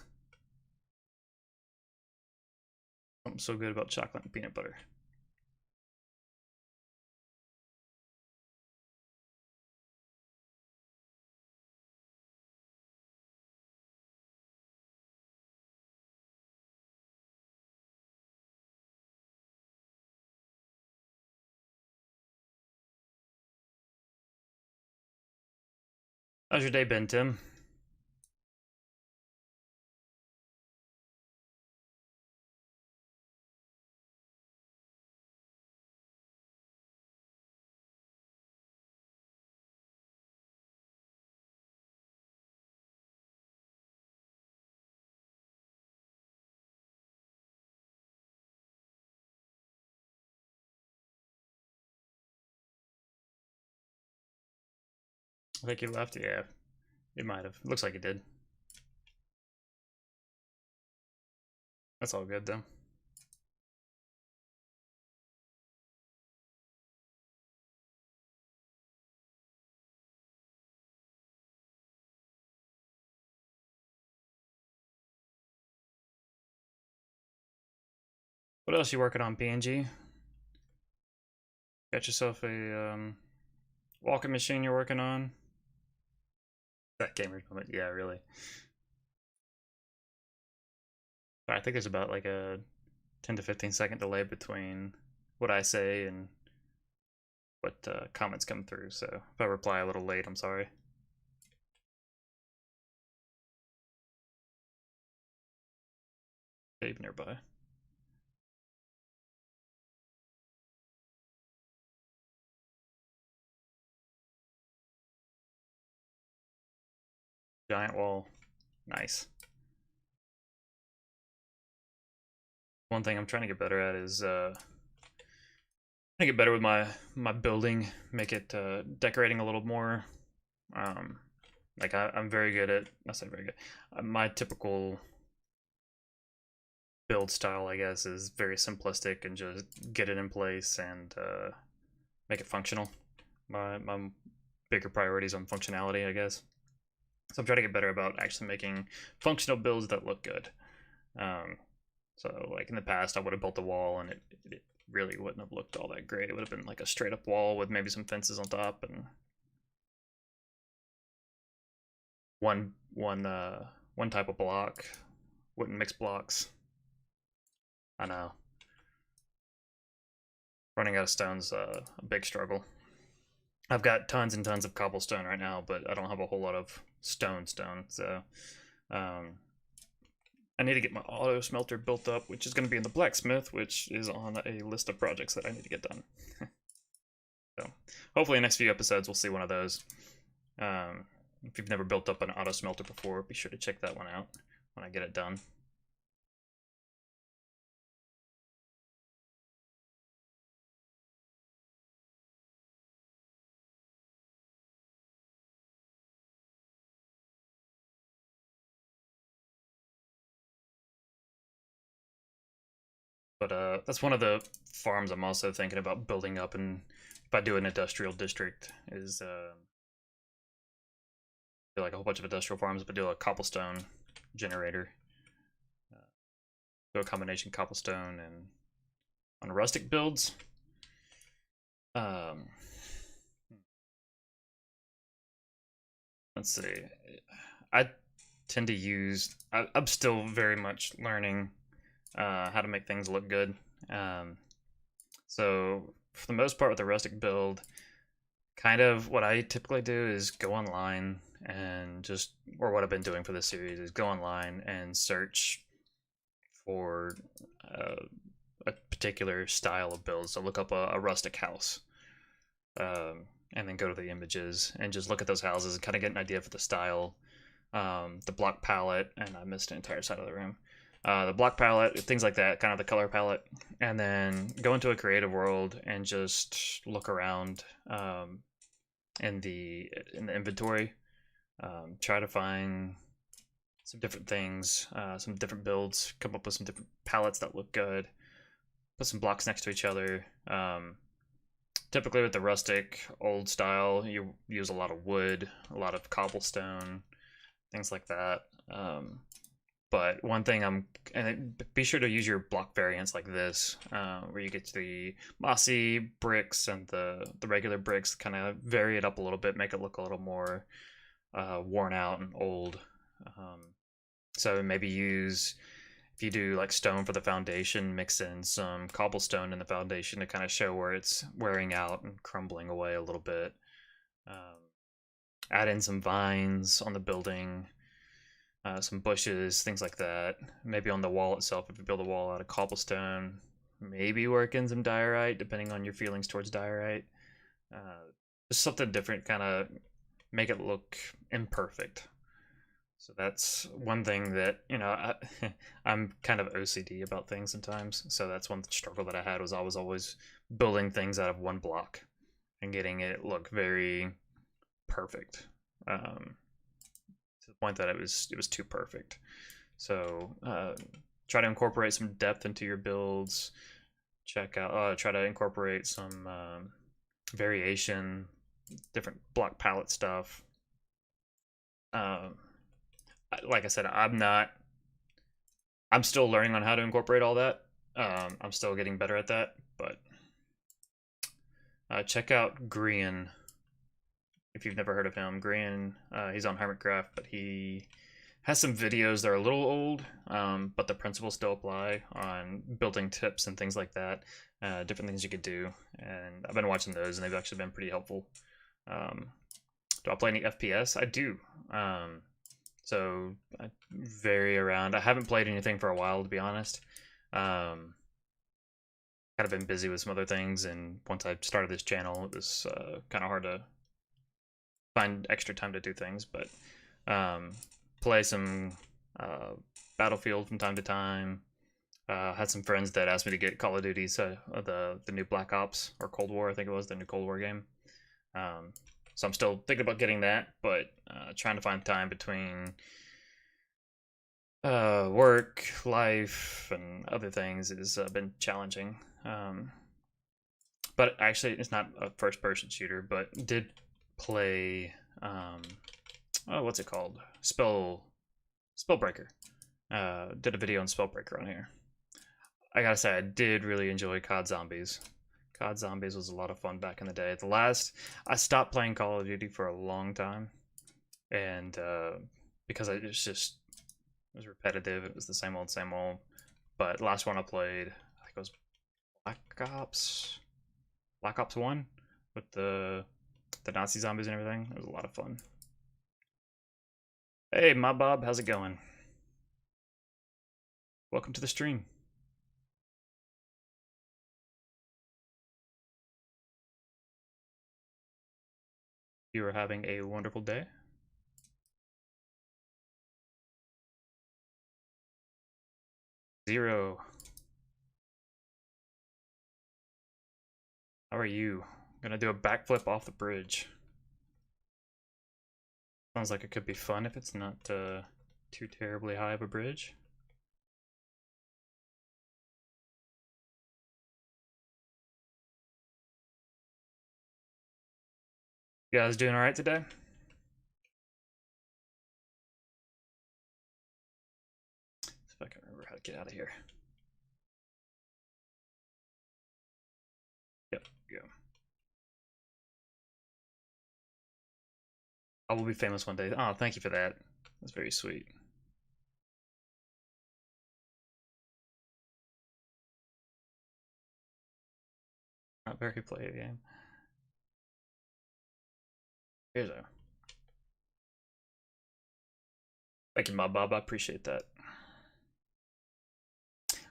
Something so good about chocolate and peanut butter. How's your day been, Tim? I think you left. Yeah, it might have. Looks like it did. That's all good though. What else you working on, PNG? Got yourself a walking machine you're working on? That gamer's moment, yeah, really. I think there's about like a 10 to 15-second delay between what I say and what comments come through. So if I reply a little late, I'm sorry. Dave nearby. Giant wall. Nice. One thing I'm trying to get better at is I get better with my building, make it decorating a little more. Um, like I'm very good at, I say very good. My typical build style, I guess, is very simplistic and just get it in place and make it functional. My bigger priorities on functionality, I guess. So I'm trying to get better about actually making functional builds that look good. Um, so like in the past, I would have built a wall and it really wouldn't have looked all that great. It would have been like a straight up wall with maybe some fences on top and one type of block. Wouldn't mix blocks. I know. Running out of stone's a big struggle. I've got tons and tons of cobblestone right now, but I don't have a whole lot of stone. So um, I need to get my auto smelter built up, which is going to be in the blacksmith, which is on a list of projects that I need to get done. So hopefully in the next few episodes we'll see one of those. If you've never built up an auto smelter before, be sure to check that one out when I get it done. But that's one of the farms I'm also thinking about building up, and if I do an industrial district, is do like a whole bunch of industrial farms, but do a cobblestone generator. Do a combination cobblestone and on rustic builds. Um, let's see. I tend to use. I'm still very much learning how to make things look good. Um, so for the most part, with the rustic build, kind of what I typically do is go online and just, or what I've been doing for this series is go online and search for uh, a particular style of build. So look up a rustic house, and then go to the images and just look at those houses and kind of get an idea for the style, the block palette, and I missed an entire side of the room. The block palette, things like that, kind of the color palette, and then go into a creative world and just look around in the inventory. Try to find some different things, some different builds, come up with some different palettes that look good, put some blocks next to each other. Typically with the rustic old style, you use a lot of wood, a lot of cobblestone, things like that. But one thing and be sure to use your block variants like this, where you get the mossy bricks and the regular bricks, kind of vary it up a little bit, make it look a little more worn out and old. So maybe use, if you do like stone for the foundation, mix in some cobblestone in the foundation to kind of show where it's wearing out and crumbling away a little bit. Add in some vines on the building. Some bushes, things like that. Maybe on the wall itself, if you build a wall out of cobblestone, maybe work in some diorite, depending on your feelings towards diorite. Just something different, kind of make it look imperfect. So that's one thing that, I'm kind of OCD about things sometimes. So that's one struggle that I had, was I was always building things out of one block and getting it look very perfect. To the point that it was too perfect. So try to incorporate some depth into your builds. Check out, try to incorporate some variation, different block palette stuff. Like I said, I'm still learning on how to incorporate all that. I'm still getting better at that, but check out Grian if you've never heard of him. Grian, he's on Hermitcraft, but he has some videos that are a little old, but the principles still apply on building tips and things like that, different things you could do, and I've been watching those, and they've actually been pretty helpful. Do I play any FPS? I do. So I vary around. I haven't played anything for a while, to be honest. Kind of been busy with some other things, and once I started this channel, it was kind of hard to find extra time to do things, but play some Battlefield from time to time. Had some friends that asked me to get Call of Duty, so the new Black Ops, or Cold War, I think it was, the new Cold War game. So I'm still thinking about getting that, but trying to find time between work, life, and other things has been challenging. But actually, it's not a first-person shooter, but did play, oh, what's it called? Spellbreaker. Did a video on Spellbreaker on here. I gotta say, I did really enjoy COD Zombies. COD Zombies was a lot of fun back in the day. I stopped playing Call of Duty for a long time, and because it was repetitive. It was the same old, same old. But the last one I played, I think it was Black Ops 1, with the Nazi zombies and everything. It was a lot of fun. Hey, my Bob, how's it going? Welcome to the stream. You are having a wonderful day. Zero. How are you? Gonna do a backflip off the bridge. Sounds like it could be fun if it's not too terribly high of a bridge. You guys doing alright today? See if I can remember how to get out of here. Yep, go. I will be famous one day. Oh, thank you for that. That's very sweet. Not very play a game. Here's a. Thank you, my Bob. I appreciate that.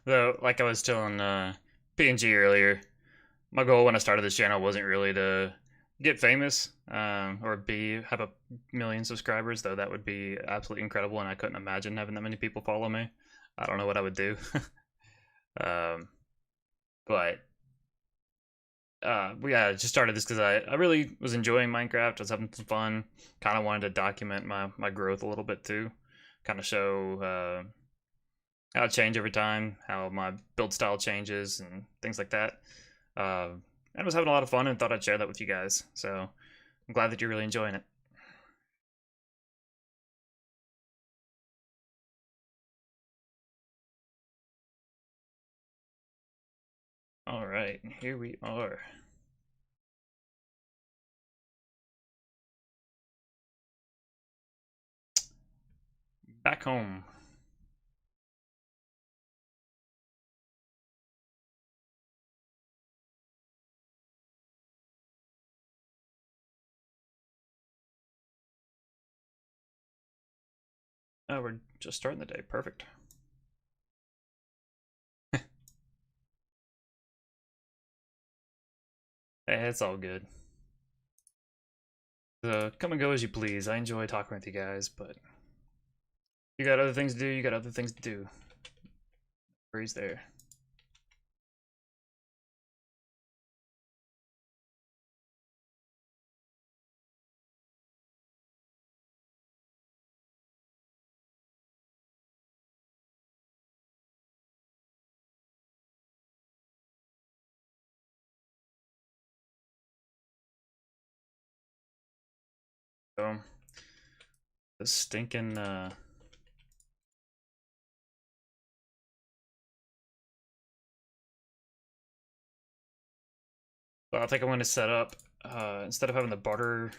Though, like I was telling PNG earlier, my goal when I started this channel wasn't really to get famous or have a million subscribers, though that would be absolutely incredible, and I couldn't imagine having that many people follow me. I don't know what I would do. But yeah, I just started this because I really was enjoying Minecraft. I was having some fun. Kind of wanted to document my growth a little bit too. Kind of show how it changed over time, how my build style changes, and things like that. And I was having a lot of fun and thought I'd share that with you guys. So I'm glad that you're really enjoying it. All right, here we are. Back home. Oh, we're just starting the day. Perfect. It's all good. Come and go as you please. I enjoy talking with you guys, but you got other things to do, you got other things to do. Worries there. So this stinking well, I think I'm going to set up instead of having the barter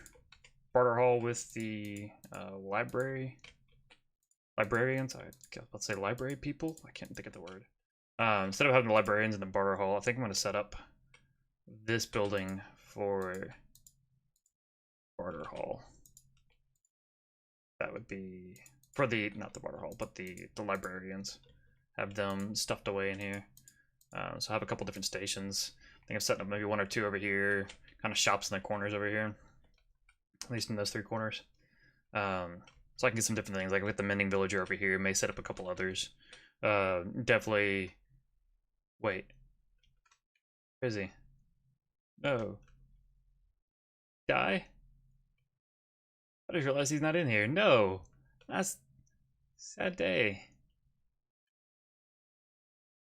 hall with the librarians. Let's say library people. I can't think of the word. Instead of having the librarians in the barter hall, I think I'm going to set up this building for barter hall. That would be for the not the barter hall, but the librarians. Have them stuffed away in here. So I have a couple different stations. I think I'm setting up maybe one or two over here, kind of shops in the corners over here, at least in those three corners. So I can get some different things. Like with the mending villager over here, may set up a couple others. Definitely. Wait, where is he? No. Die? I just realized he's not in here. No, that's sad day.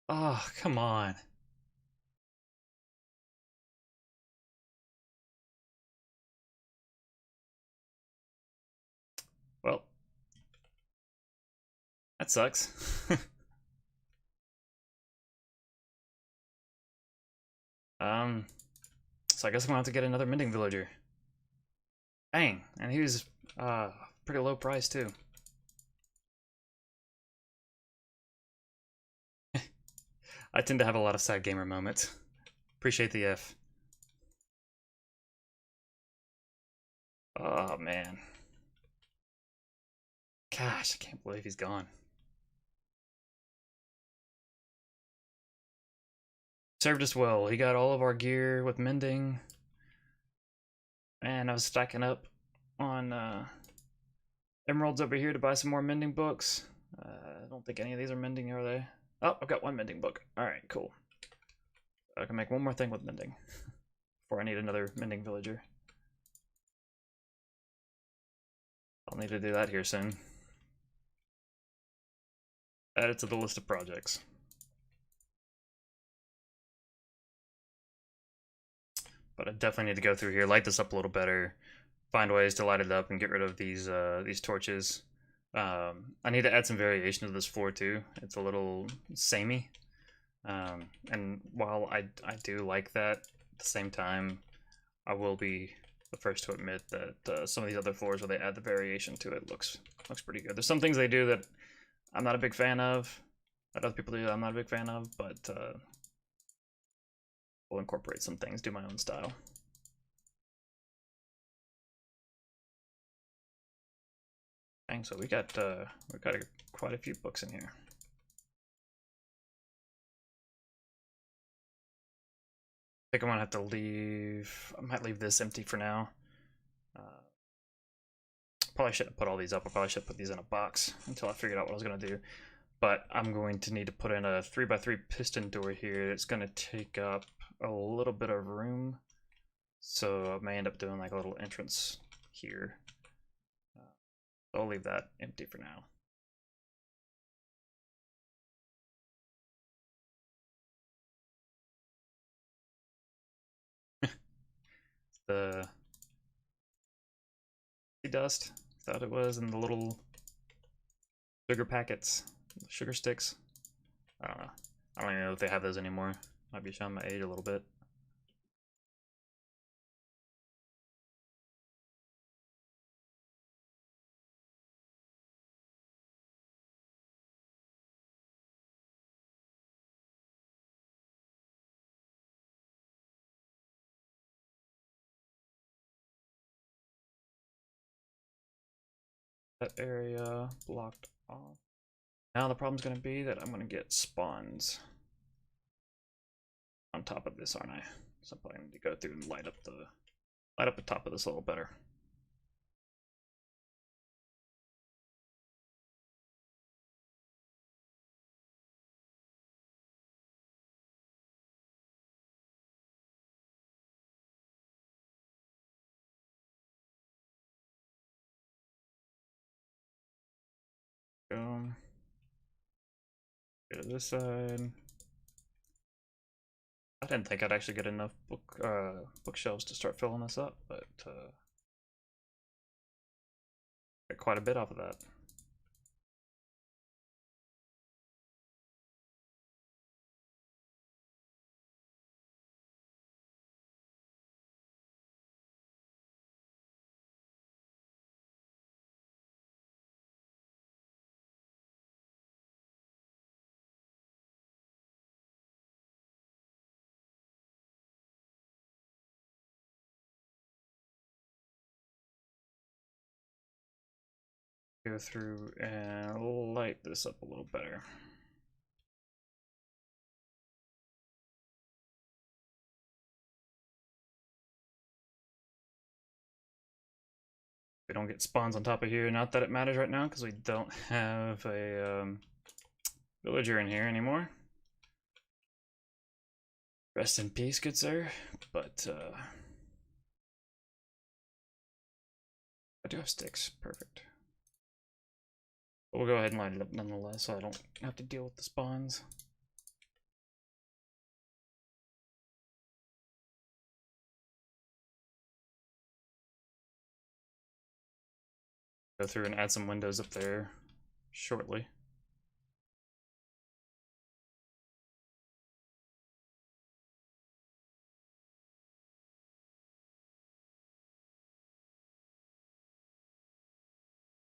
Oh, come on. Well, that sucks. So I guess I'm gonna have to get another mending villager. Dang, and he was pretty low price too. I tend to have a lot of sad gamer moments. Appreciate the F. Oh man. Gosh, I can't believe he's gone. Served us well. He got all of our gear with mending. And I was stacking up on emeralds over here to buy some more mending books. I don't think any of these are mending, are they? Oh, I've got one mending book. Alright, cool. I can make one more thing with mending before I need another mending villager. I'll need to do that here soon. Add it to the list of projects. But I definitely need to go through here, light this up a little better, find ways to light it up and get rid of these torches. I need to add some variation to this floor too. It's a little samey. And while I do like that, at the same time, I will be the first to admit that some of these other floors where they add the variation to it looks pretty good. There's some things they do that I'm not a big fan of, that other people do that I'm not a big fan of, but we'll incorporate some things, do my own style. Dang, so we got quite a few books in here. I think I'm gonna have to leave. I might leave this empty for now. Probably shouldn't put all these up. I probably should put these in a box until I figured out what I was gonna do. But I'm going to need to put in a 3x3 piston door here. It's gonna take up a little bit of room, so I may end up doing like a little entrance here. I'll leave that empty for now. The dust, thought it was, in the little sugar packets, sugar sticks. I don't know. I don't even know if they have those anymore. Might be showing my age a little bit. That area blocked off. Now the problem's gonna be that I'm gonna get spawns on top of this, aren't I? So I'm probably need to go through and light up the top of this a little better. Go to this side. I didn't think I'd actually get enough bookshelves to start filling this up, but Got quite a bit off of that. Go through and light this up a little better. We don't get spawns on top of here. Not that it matters right now because we don't have a villager in here anymore. Rest in peace, good sir. But I do have sticks. Perfect. But we'll go ahead and light it up nonetheless so I don't have to deal with the spawns. Go through and add some windows up there shortly.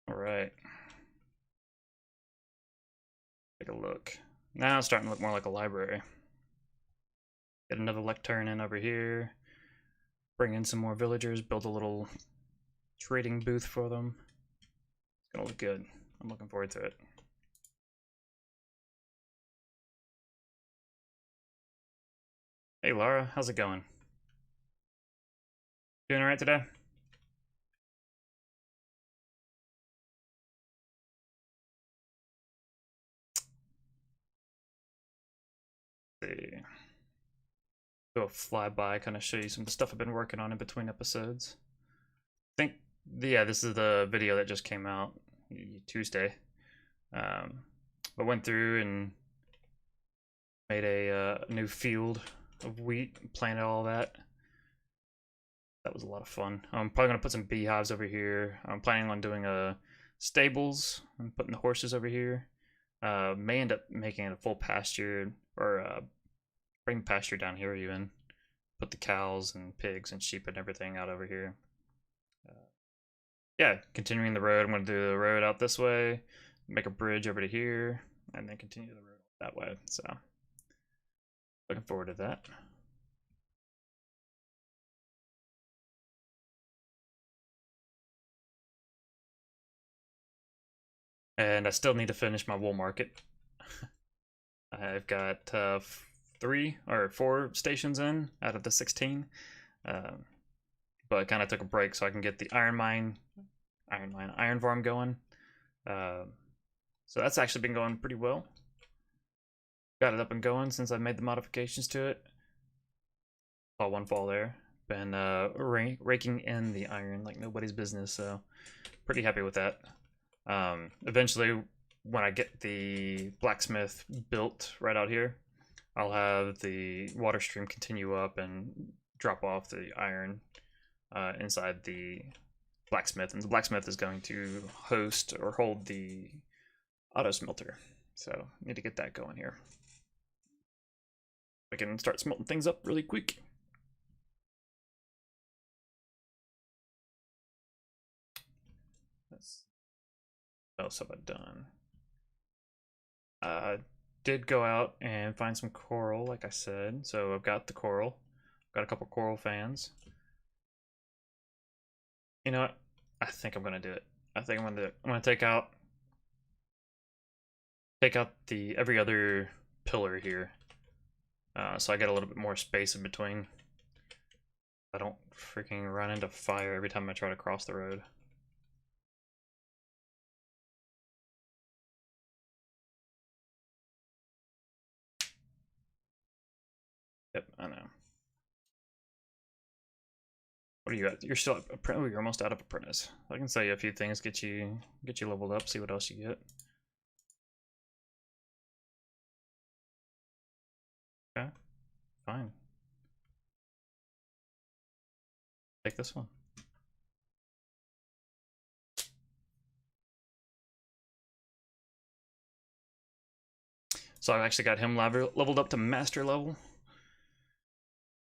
All right. Take a look. Now it's starting to look more like a library. Get another lectern in over here. Bring in some more villagers. Build a little trading booth for them. It's gonna look good. I'm looking forward to it. Hey Laura, how's it going? Doing alright today? Let's see. Do a flyby, kind of show you some of the stuff I've been working on in between episodes. I think, yeah, this is the video that just came out Tuesday. I went through and made a new field of wheat, planted all that. That was a lot of fun. I'm probably gonna put some beehives over here. I'm planning on doing stables and putting the horses over here. May end up making it a full pasture or bring pasture down here even. Put the cows and pigs and sheep and everything out over here. Yeah, continuing the road. I'm gonna do the road out this way, make a bridge over to here, and then continue the road that way. So looking forward to that. And I still need to finish my wool market. I've got 3 or 4 stations in out of the 16. But I kind of took a break so I can get the iron farm going. So that's actually been going pretty well. Got it up and going since I made the modifications to it. Saw one fall there. Been raking in the iron like nobody's business, so pretty happy with that. Eventually, when I get the blacksmith built right out here, I'll have the water stream continue up and drop off the iron inside the blacksmith, and the blacksmith is going to host or hold the auto smelter. So need to get that going here. We can start smelting things up really quick. What else have I done? Did go out and find some coral, like I said. So I've got the coral. Got a couple coral fans. You know what? I think I'm gonna do it. I think I'm gonna do it. I'm gonna take out the every other pillar here, so I get a little bit more space in between. I don't freaking run into fire every time I try to cross the road. Yep, I know. What are you at? You're still at, oh, you're almost out of apprentice. I can sell you a few things, get you leveled up, see what else you get. Okay, fine. Take this one. So I actually got him leveled up to master level.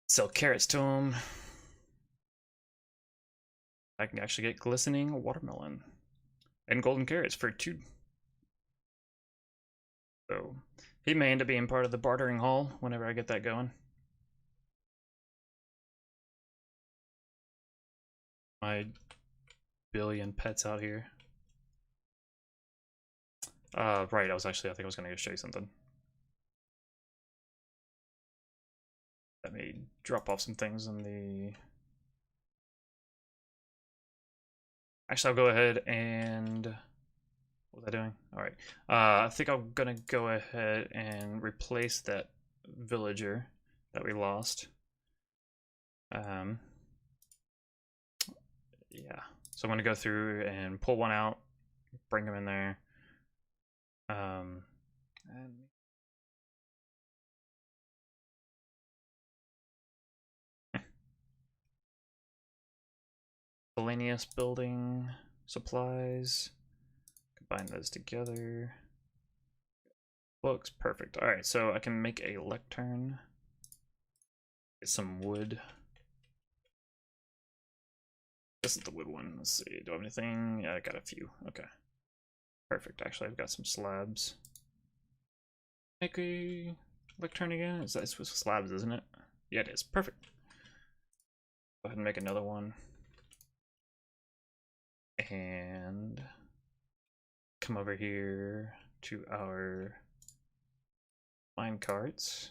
Sell carrots to him. I can actually get glistening watermelon and golden carrots for 2. So he may end up being part of the bartering hall whenever I get that going. My billion pets out here. Right, I think I was gonna go show you something. Let me drop off some things in the... Actually, I'll go ahead and... What was I doing? Alright. I think I'm gonna go ahead and replace that villager that we lost. Yeah. So I'm gonna go through and pull one out, bring him in there. And miscellaneous building supplies. Combine those together. Books, perfect. Alright, so I can make a lectern. Get some wood. This is the wood one. Let's see. Do I have anything? Yeah, I got a few. Okay. Perfect. Actually, I've got some slabs. Make a lectern again? It's with slabs, isn't it? Yeah, it is. Perfect. Go ahead and make another one. And come over here to our mine carts.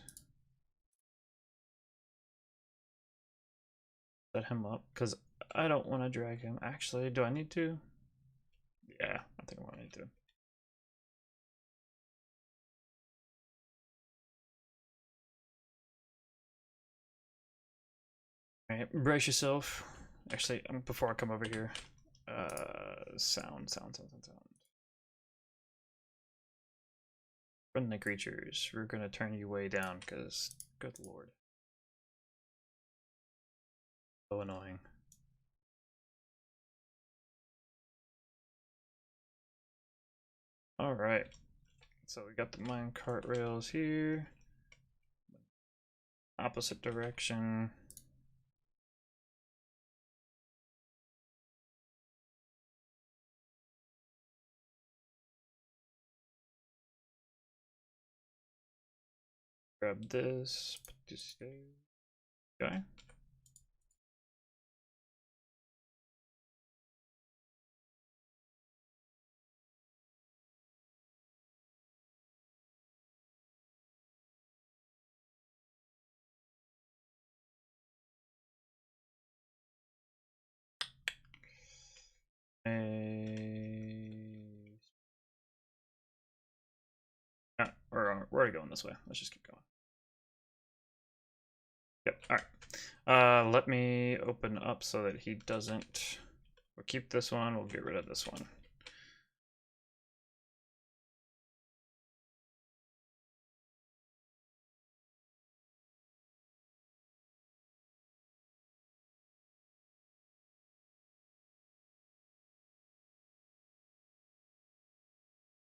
Set him up, because I don't want to drag him. Actually, do I need to? Yeah, I think I need to. Alright, brace yourself. Actually, before I come over here, sound. Friendly creatures, we're gonna turn you way down, because, good lord. So annoying. Alright, so we got the mine cart rails here. Opposite direction. Grab this, put this there. Okay. We're already going this way. Let's just keep going. Yep, alright. Let me open up so that he doesn't... We'll keep this one, we'll get rid of this one.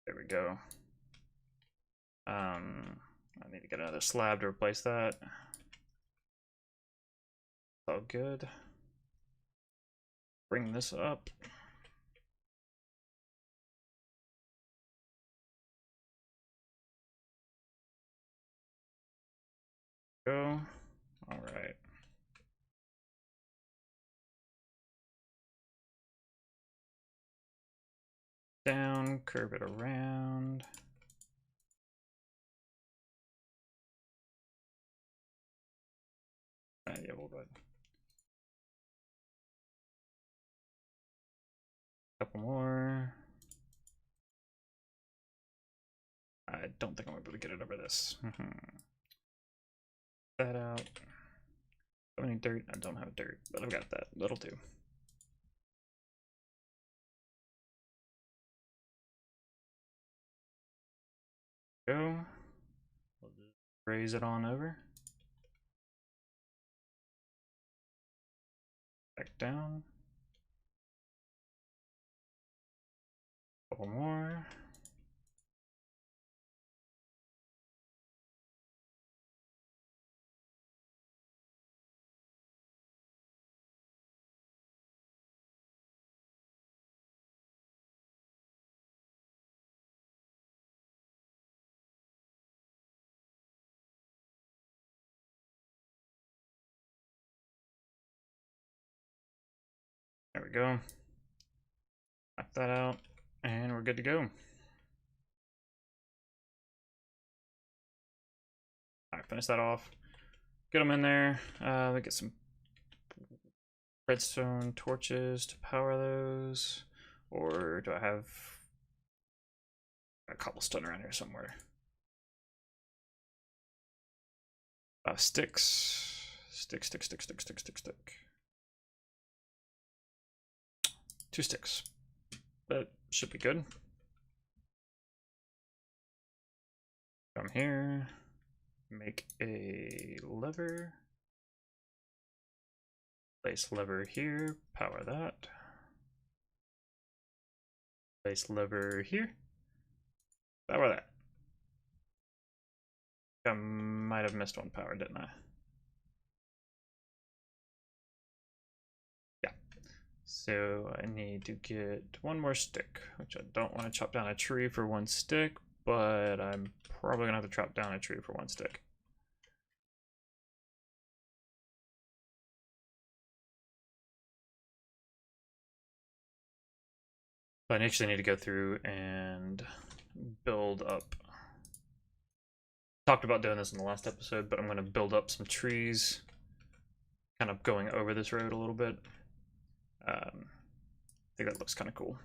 There we go. I need to get another slab to replace that. All good. Bring this up. Go. All right. Down, curve it around. Yeah, we'll go ahead. Couple more. I don't think I'm able to get it over this. That out. Do I have any dirt? I don't have dirt, but I've got that. That'll do. Go. We'll just raise it on over. Back down. Couple more. There we go. Knock that out, and we're good to go. All right, finish that off. Get them in there. We get some redstone torches to power those. Or do I have a cobblestone around here somewhere? Sticks. Stick. 2 sticks. That should be good. Come here. Make a lever. Place lever here. Power that. Place lever here. Power that. I might have missed one power, didn't I? Yeah. So I need to get 1 more stick, which I don't want to chop down a tree for 1 stick, but I'm probably gonna have to chop down a tree for 1 stick. But I actually need to go through and build up. Talked about doing this in the last episode, but I'm going to build up some trees, kind of going over this road a little bit. I think that looks kind of cool.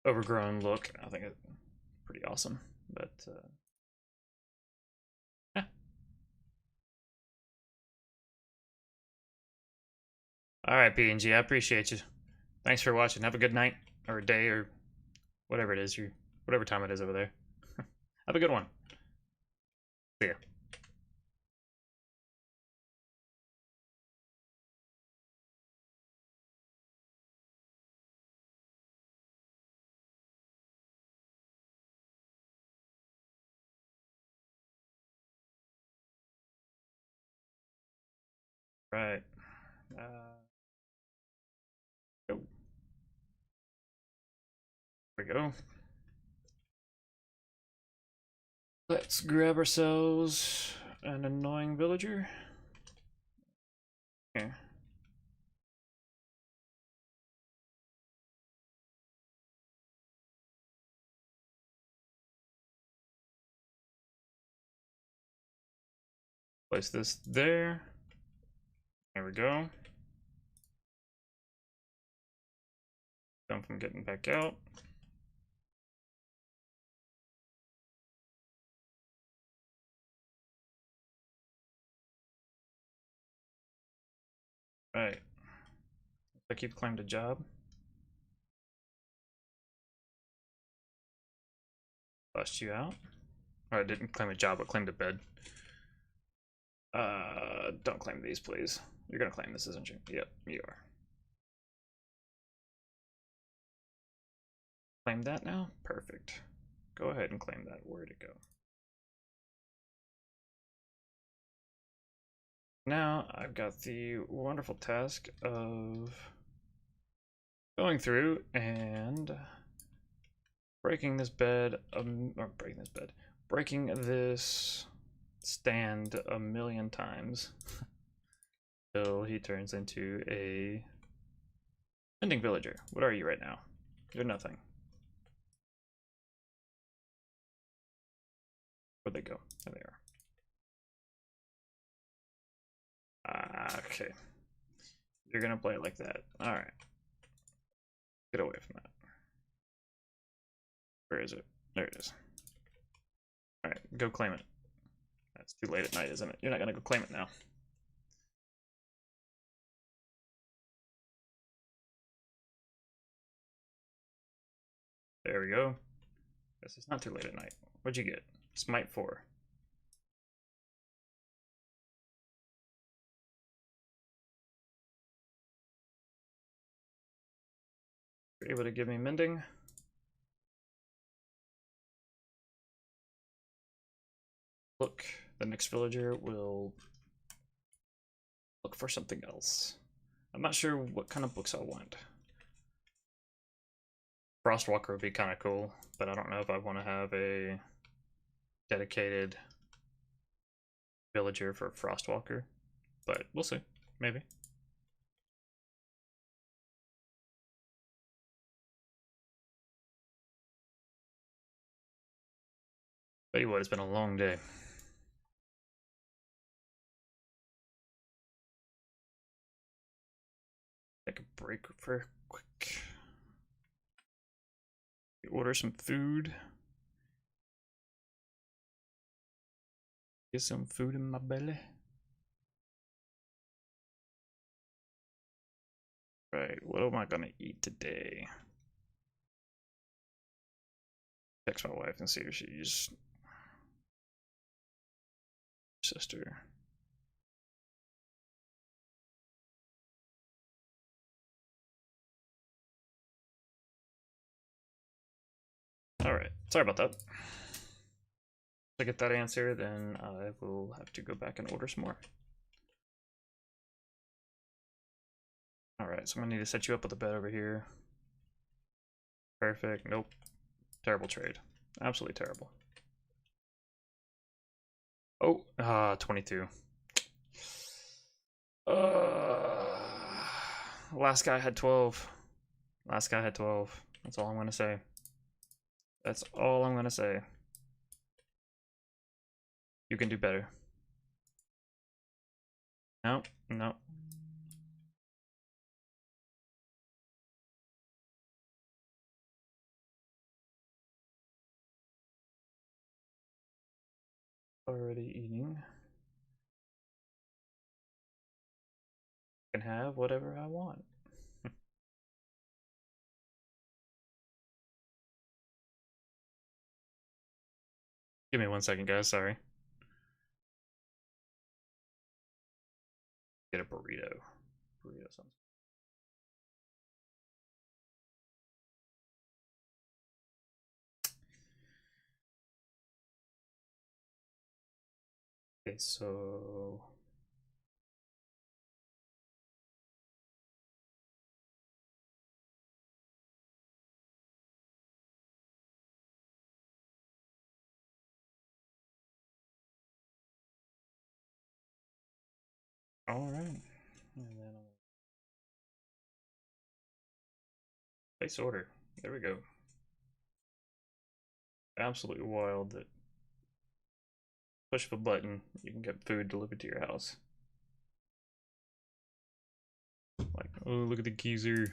Overgrown look. I think it's pretty awesome, but yeah. All right, PNG, I appreciate you. Thanks for watching. Have a good night or day or whatever it is, whatever time it is over there. Have a good one. See ya. Right. Go. There we go. Let's grab ourselves an annoying villager. Here. Place this there. There we go. Them from getting back out. Right. I keep claimed a job. Bust you out. Or I didn't claim a job, but claimed a bed. Don't claim these, please. You're gonna claim this, isn't you? Yep, you are. Claim that now? Perfect. Go ahead and claim that. Where'd it go? Now I've got the wonderful task of going through and breaking this bed, breaking this stand 1,000,000 times till he turns into a ending villager. What are you right now? You're nothing. Where'd they go? There they are. Okay. You're gonna play it like that. Alright. Get away from that. Where is it? There it is. Alright, go claim it. That's too late at night, isn't it? You're not gonna go claim it now. There we go. Guess it's not too late at night. What'd you get? Smite 4. You're able to give me mending. Look, the next villager will look for something else. I'm not sure what kind of books I want. Frostwalker would be kind of cool, but I don't know if I want to have a dedicated villager for Frostwalker, but we'll see. Maybe. Tell you what, it's been a long day. Take a break for quick. Order some food. Get some food in my belly. Right, what am I gonna eat today? Text my wife and see if she's sister. Alright, sorry about that. To get that answer, then I will have to go back and order some more. Alright, so I'm gonna need to set you up with a bed over here. Perfect. Nope. Terrible trade. Absolutely terrible. Oh, 22. Last guy had 12. Last guy had 12. That's all I'm gonna say. That's all I'm gonna say. You can do better. No, no. Already eating. I can have whatever I want. Give me 1 second, guys. Sorry. Get a burrito. Burrito sounds. Okay, so all right, and then I'll place order. There we go. Absolutely wild that push of a button, you can get food delivered to your house. Like, oh, look at the geezer.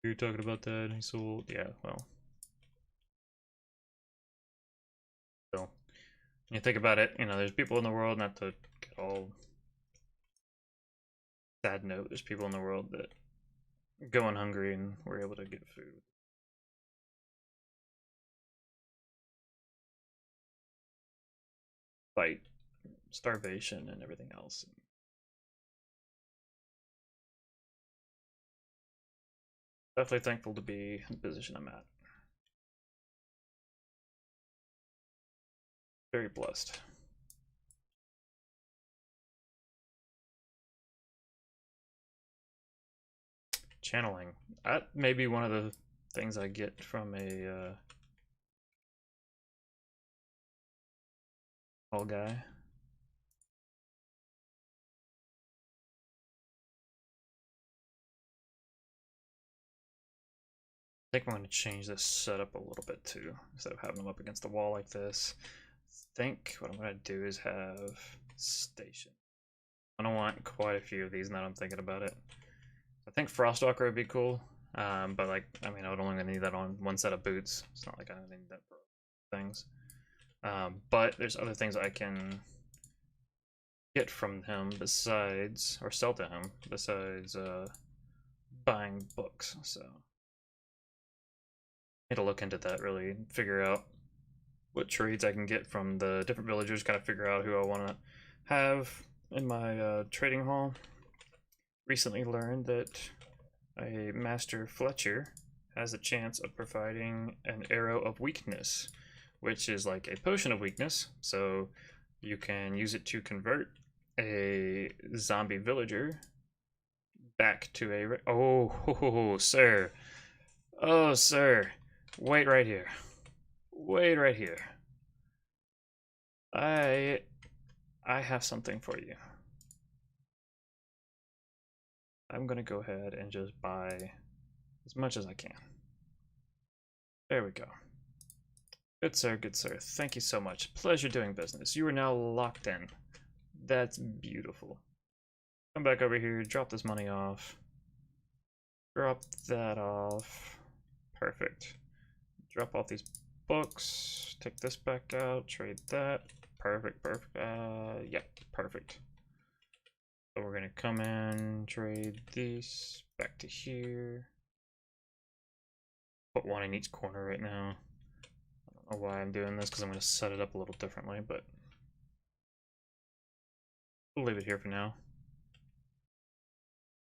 You're talking about that, he sold. Yeah, well. So, you think about it, you know, there's people in the world, not to get all sad note, there's people in the world that going hungry and we're able to get food. Fight starvation and everything else. Definitely thankful to be in the position I'm at. Very blessed. Channeling. That may be one of the things I get from a all guy. I think I'm going to change this setup a little bit too, instead of having them up against the wall like this. I think what I'm going to do is have station. I don't want quite a few of these now that I'm thinking about it. I think Frostwalker would be cool, but like, I mean, I would only need that on one set of boots. It's not like I need that for things. But there's other things I can get from him besides, or sell to him, besides buying books, so need to look into that really and figure out what trades I can get from the different villagers, kind of figure out who I want to have in my trading hall. Recently learned that a Master Fletcher has a chance of providing an arrow of weakness, which is like a potion of weakness, so you can use it to convert a zombie villager back to a... Oh, sir. Oh, sir. Wait right here. Wait right here. I have something for you. I'm gonna go ahead and just buy as much as I can. There we go. Good sir, good sir. Thank you so much. Pleasure doing business. You are now locked in. That's beautiful. Come back over here, drop this money off. Drop that off. Perfect. Drop off these books. Take this back out. Trade that. Perfect, perfect. Yeah, perfect. So we're gonna come in, trade these back to here. Put one in each corner right now. I don't know why I'm doing this because I'm gonna set it up a little differently, but we'll leave it here for now.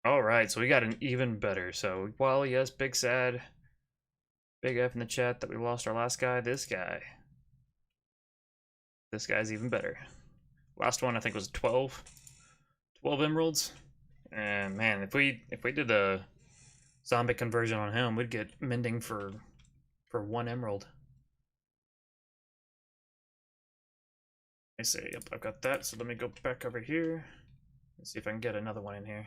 Alright, so we got an even better. So, while yes, big sad, big F in the chat that we lost our last guy, this guy's even better. Last one I think was 12 emeralds. And man, if we did the zombie conversion on him, we'd get mending for 1 emerald. I say, yep, I've got that. So let me go back over here and see if I can get another one in here.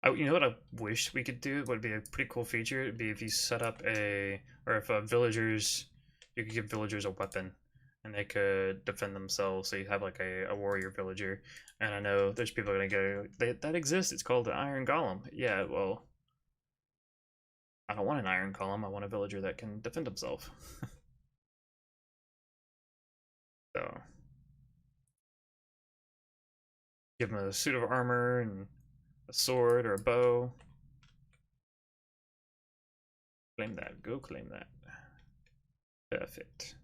You know what I wish we could do? It would be a pretty cool feature. It'd be if you set up or if villagers, you could give villagers a weapon and they could defend themselves. So you have like a warrior villager. And I know there's people gonna go, that exists. It's called the Iron Golem. Yeah, well, I don't want an Iron Golem. I want a villager that can defend himself. So give him a suit of armor and a sword or a bow. Claim that. Go claim that. Perfect.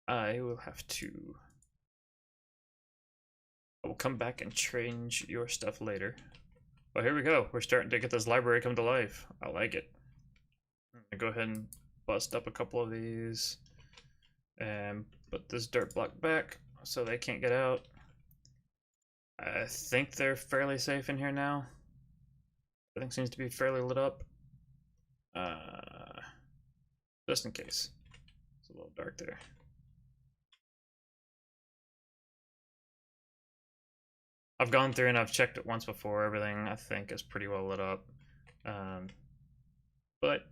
I will have to. I will come back and change your stuff later. Well, here we go. We're starting to get this library come to life. I like it. I'm gonna go ahead and bust up a couple of these and put this dirt block back so they can't get out. I think they're fairly safe in here now. Everything seems to be fairly lit up. Just in case. It's a little dark there. I've gone through and I've checked it once before. Everything I think is pretty well lit up. But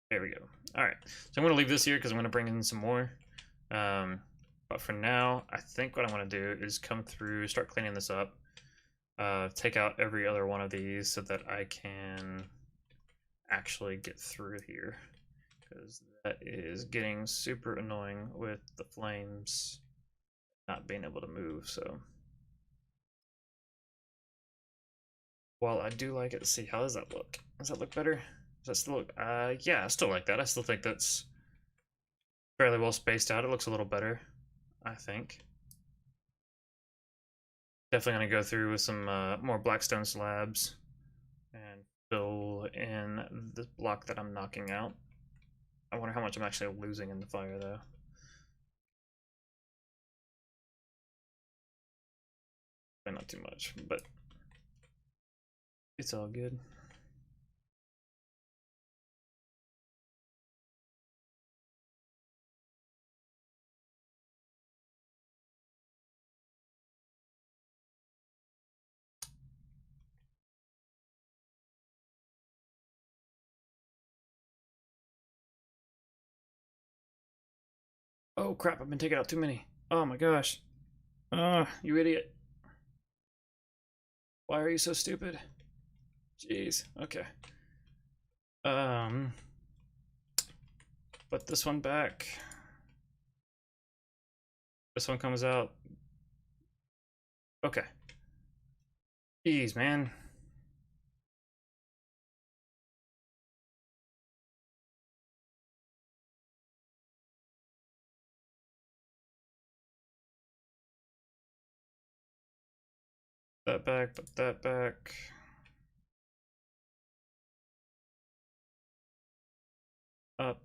there we go. All right, so I'm gonna leave this here because I'm gonna bring in some more. But for now, I think what I want to do is come through, start cleaning this up, take out every other one of these so that I can actually get through here, because that is getting super annoying with the flames not being able to move. So while I do like it, let's see, how does that look? Does that look better? Does that still look, yeah, I still like that. I still think that's fairly well spaced out. It looks a little better, I think. Definitely gonna go through with some more blackstone slabs and fill in this block that I'm knocking out. I wonder how much I'm actually losing in the fire though. Probably not too much, but it's all good. Oh crap, I've been taking out too many. Oh my gosh. You idiot. Why are you so stupid? Jeez, okay. Put this one back. This one comes out. Okay. Jeez, man. That back, put that back. Up,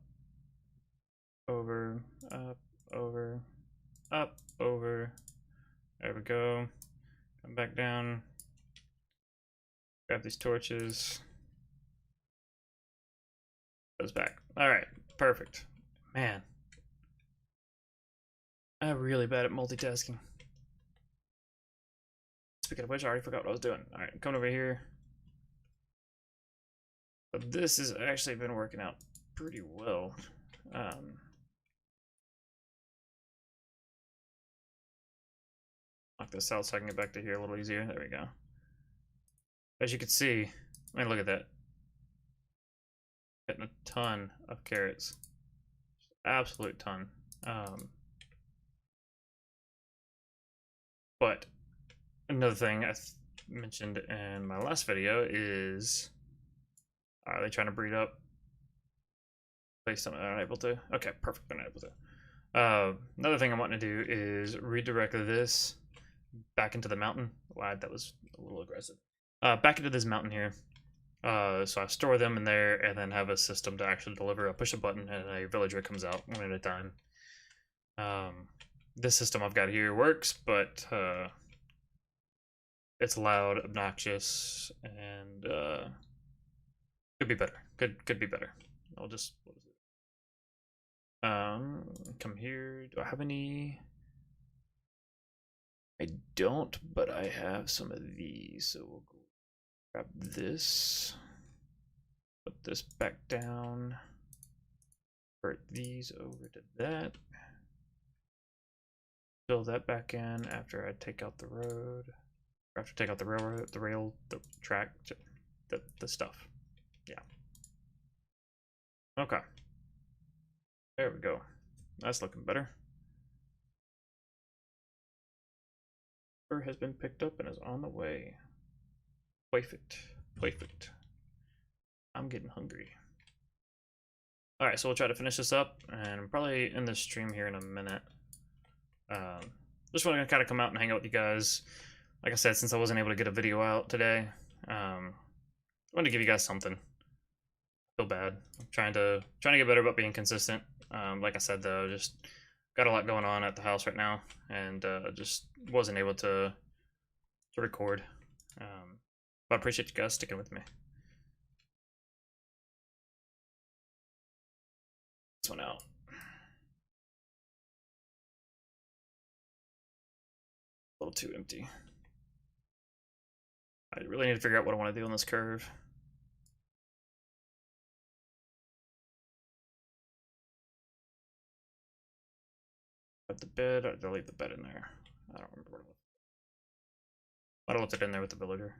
over, up, over, up, over. There we go. Come back down. Grab these torches. Goes back. Alright, perfect. Man. I'm really bad at multitasking. Speaking of which, I already forgot what I was doing. All right, coming over here. But this has actually been working out pretty well. Knock this out so I can get back to here a little easier. There we go. As you can see, I mean, look at that. Getting a ton of carrots. Absolute ton. But another thing I mentioned in my last video is, are they trying to breed up? Place something they're not able to. Okay, perfect. They're not able to. Another thing I want to do is redirect this back into the mountain. Wow, that was a little aggressive. Back into this mountain here. So I store them in there and then have a system to actually deliver. I push a button and a villager comes out one at a time. This system I've got here works, but it's loud, obnoxious, and could be better. Could be better. I'll just come here. Do I have any? I don't, but I have some of these, so we'll go grab this, put this back down, convert these over to that, fill that back in after I take out the road, or after I take out the railroad, the track, the stuff. Yeah. Okay. There we go. That's looking better. Has been picked up and is on the way. Perfect. Perfect. I'm getting hungry. Alright, so we'll try to finish this up and probably end the stream here in a minute. Just want to kind of come out and hang out with you guys. Like I said, since I wasn't able to get a video out today, I wanted to give you guys something. I feel bad. I'm trying to get better about being consistent. Like I said though, just got a lot going on at the house right now, and just wasn't able to record. But I appreciate you guys sticking with me. This one out. A little too empty. I really need to figure out what I want to do on this curve. At the bed, or did I leave the bed in there? I don't remember what it was. Might have left it in there with the villager.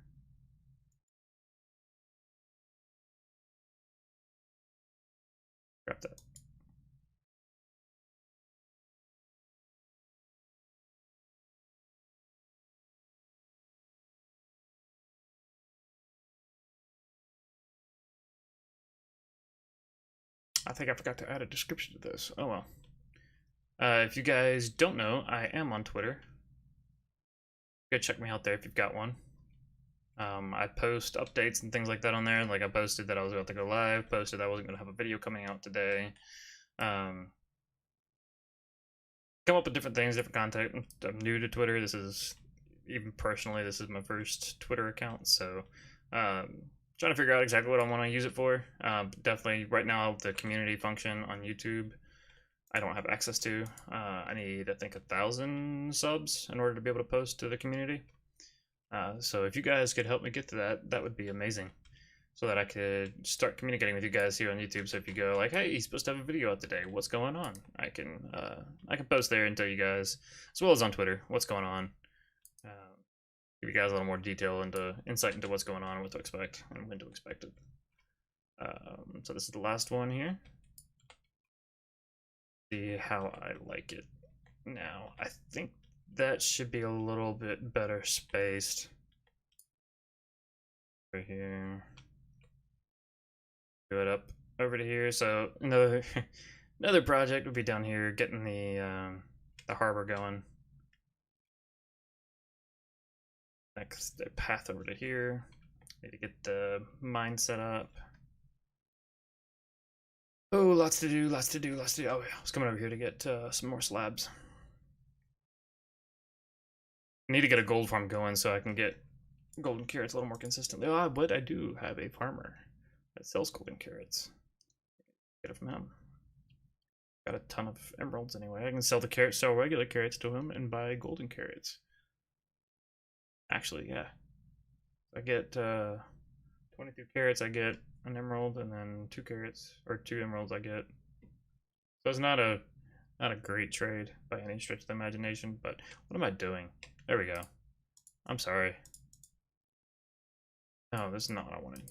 Grab that. I think I forgot to add a description to this. Oh well. If you guys don't know, I am on Twitter. Go check me out there if you've got one. I post updates and things like that on there. Like I posted that I was about to go live, posted that I wasn't going to have a video coming out today. Come up with different things, different content. I'm new to Twitter. This is, even personally, this is my first Twitter account. So trying to figure out exactly what I want to use it for. Definitely right now, the community function on YouTube, I don't have access to. I need, I think, 1,000 subs in order to be able to post to the community. So if you guys could help me get to that, that would be amazing. So that I could start communicating with you guys here on YouTube. So if you go like, hey, he's supposed to have a video out today, what's going on? I can post there and tell you guys, as well as on Twitter, what's going on. Give you guys a little more detail into insight into what's going on and what to expect and when to expect it. So this is the last one here. See how I like it. Now, I think that should be a little bit better spaced. Right here. Do it up over to here. So another another project would be down here, getting the harbor going. Next, the path over to here. Need to get the mine set up. Oh, lots to do, lots to do, lots to do. Oh yeah, I was coming over here to get some more slabs. I need to get a gold farm going so I can get golden carrots a little more consistently. Oh, but I do have a farmer that sells golden carrots. Get it from him. Got a ton of emeralds anyway. I can sell the carrots, sell regular carrots to him, and buy golden carrots. Actually, yeah. I get 22 carrots, I get an emerald, and then 2 carrots, or 2 emeralds I get. So it's not a great trade by any stretch of the imagination, but what am I doing? There we go. I'm sorry. No, this is not what I wanted.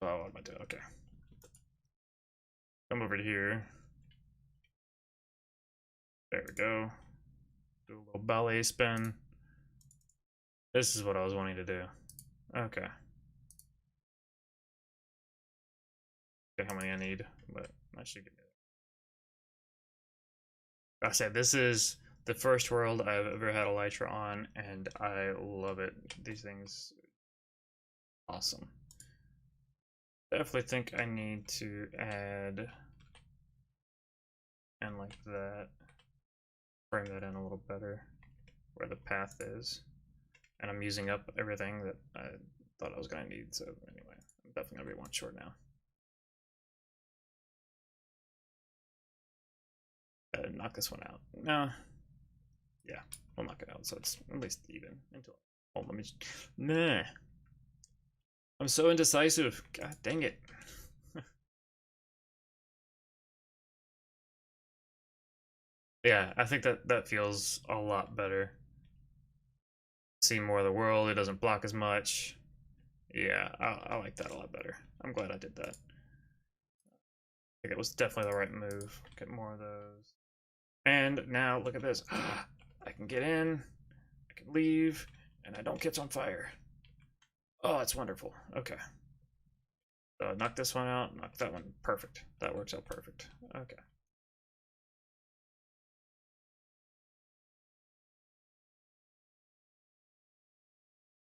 Oh, what am I doing? Okay. Come over to here. There we go. Do a little ballet spin. This is what I was wanting to do. Okay. Okay, how many I need, but I should get it. I said this is the first world I've ever had Elytra on, and I love it. These things, awesome. Definitely think I need to add and like that. Frame that in a little better, where the path is. And I'm using up everything that I thought I was gonna need. So anyway, I'm definitely gonna be one short now. Knock this one out. No, yeah, we'll knock it out so it's at least even. Until oh, let me. Nah, I'm so indecisive. God dang it. Yeah, I think that feels a lot better. See more of the world. It doesn't block as much. Yeah, I like that a lot better. I'm glad I did that. I think it was definitely the right move. Get more of those. And now look at this. I can get in, I can leave, and I don't catch on fire. Oh, that's wonderful. Okay. So knock this one out, knock that one. Perfect. That works out perfect. Okay.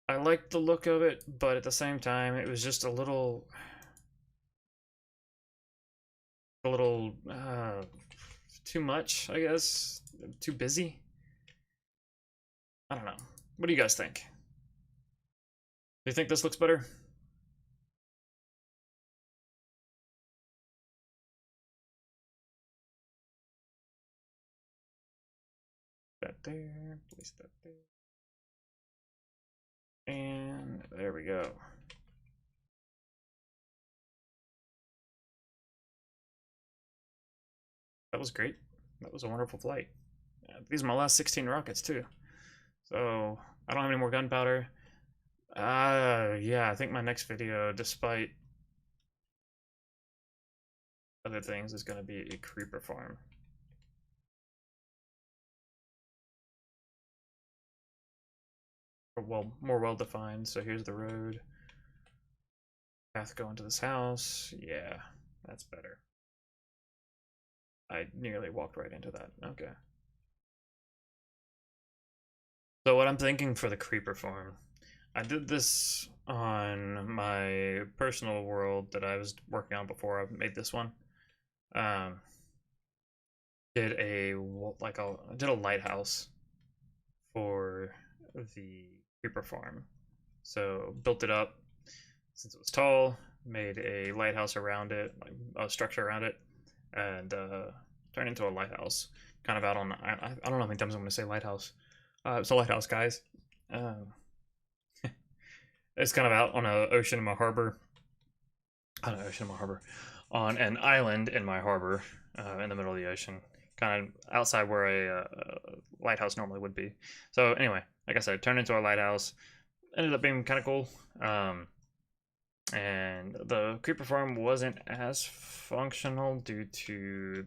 I liked the look of it, but at the same time, it was just a little too much, I guess. Too busy. I don't know. What do you guys think? Do you think this looks better? That there, place that there. And there we go. That was great. That was a wonderful flight. These are my last 16 rockets too. So I don't have any more gunpowder. Yeah, I think my next video, despite other things, is going to be a creeper farm. Well, more well defined. So here's the road. Path going to this house. Yeah, that's better. I nearly walked right into that. Okay. So what I'm thinking for the creeper farm, I did this on my personal world that I was working on before I made this one. Um, did a lighthouse for the creeper farm. So built it up since it was tall, made a lighthouse around it, like a structure around it, and turned into a lighthouse. Kind of out on I don't know how many times I'm going to say lighthouse. It's a lighthouse, guys. Um, it's kind of out on an ocean in my harbor. On an ocean in my harbor, on an island in my harbor, in the middle of the ocean, kind of outside where a lighthouse normally would be. So anyway, like I said, turned into a lighthouse. Ended up being kind of cool. And the creeper farm wasn't as functional due to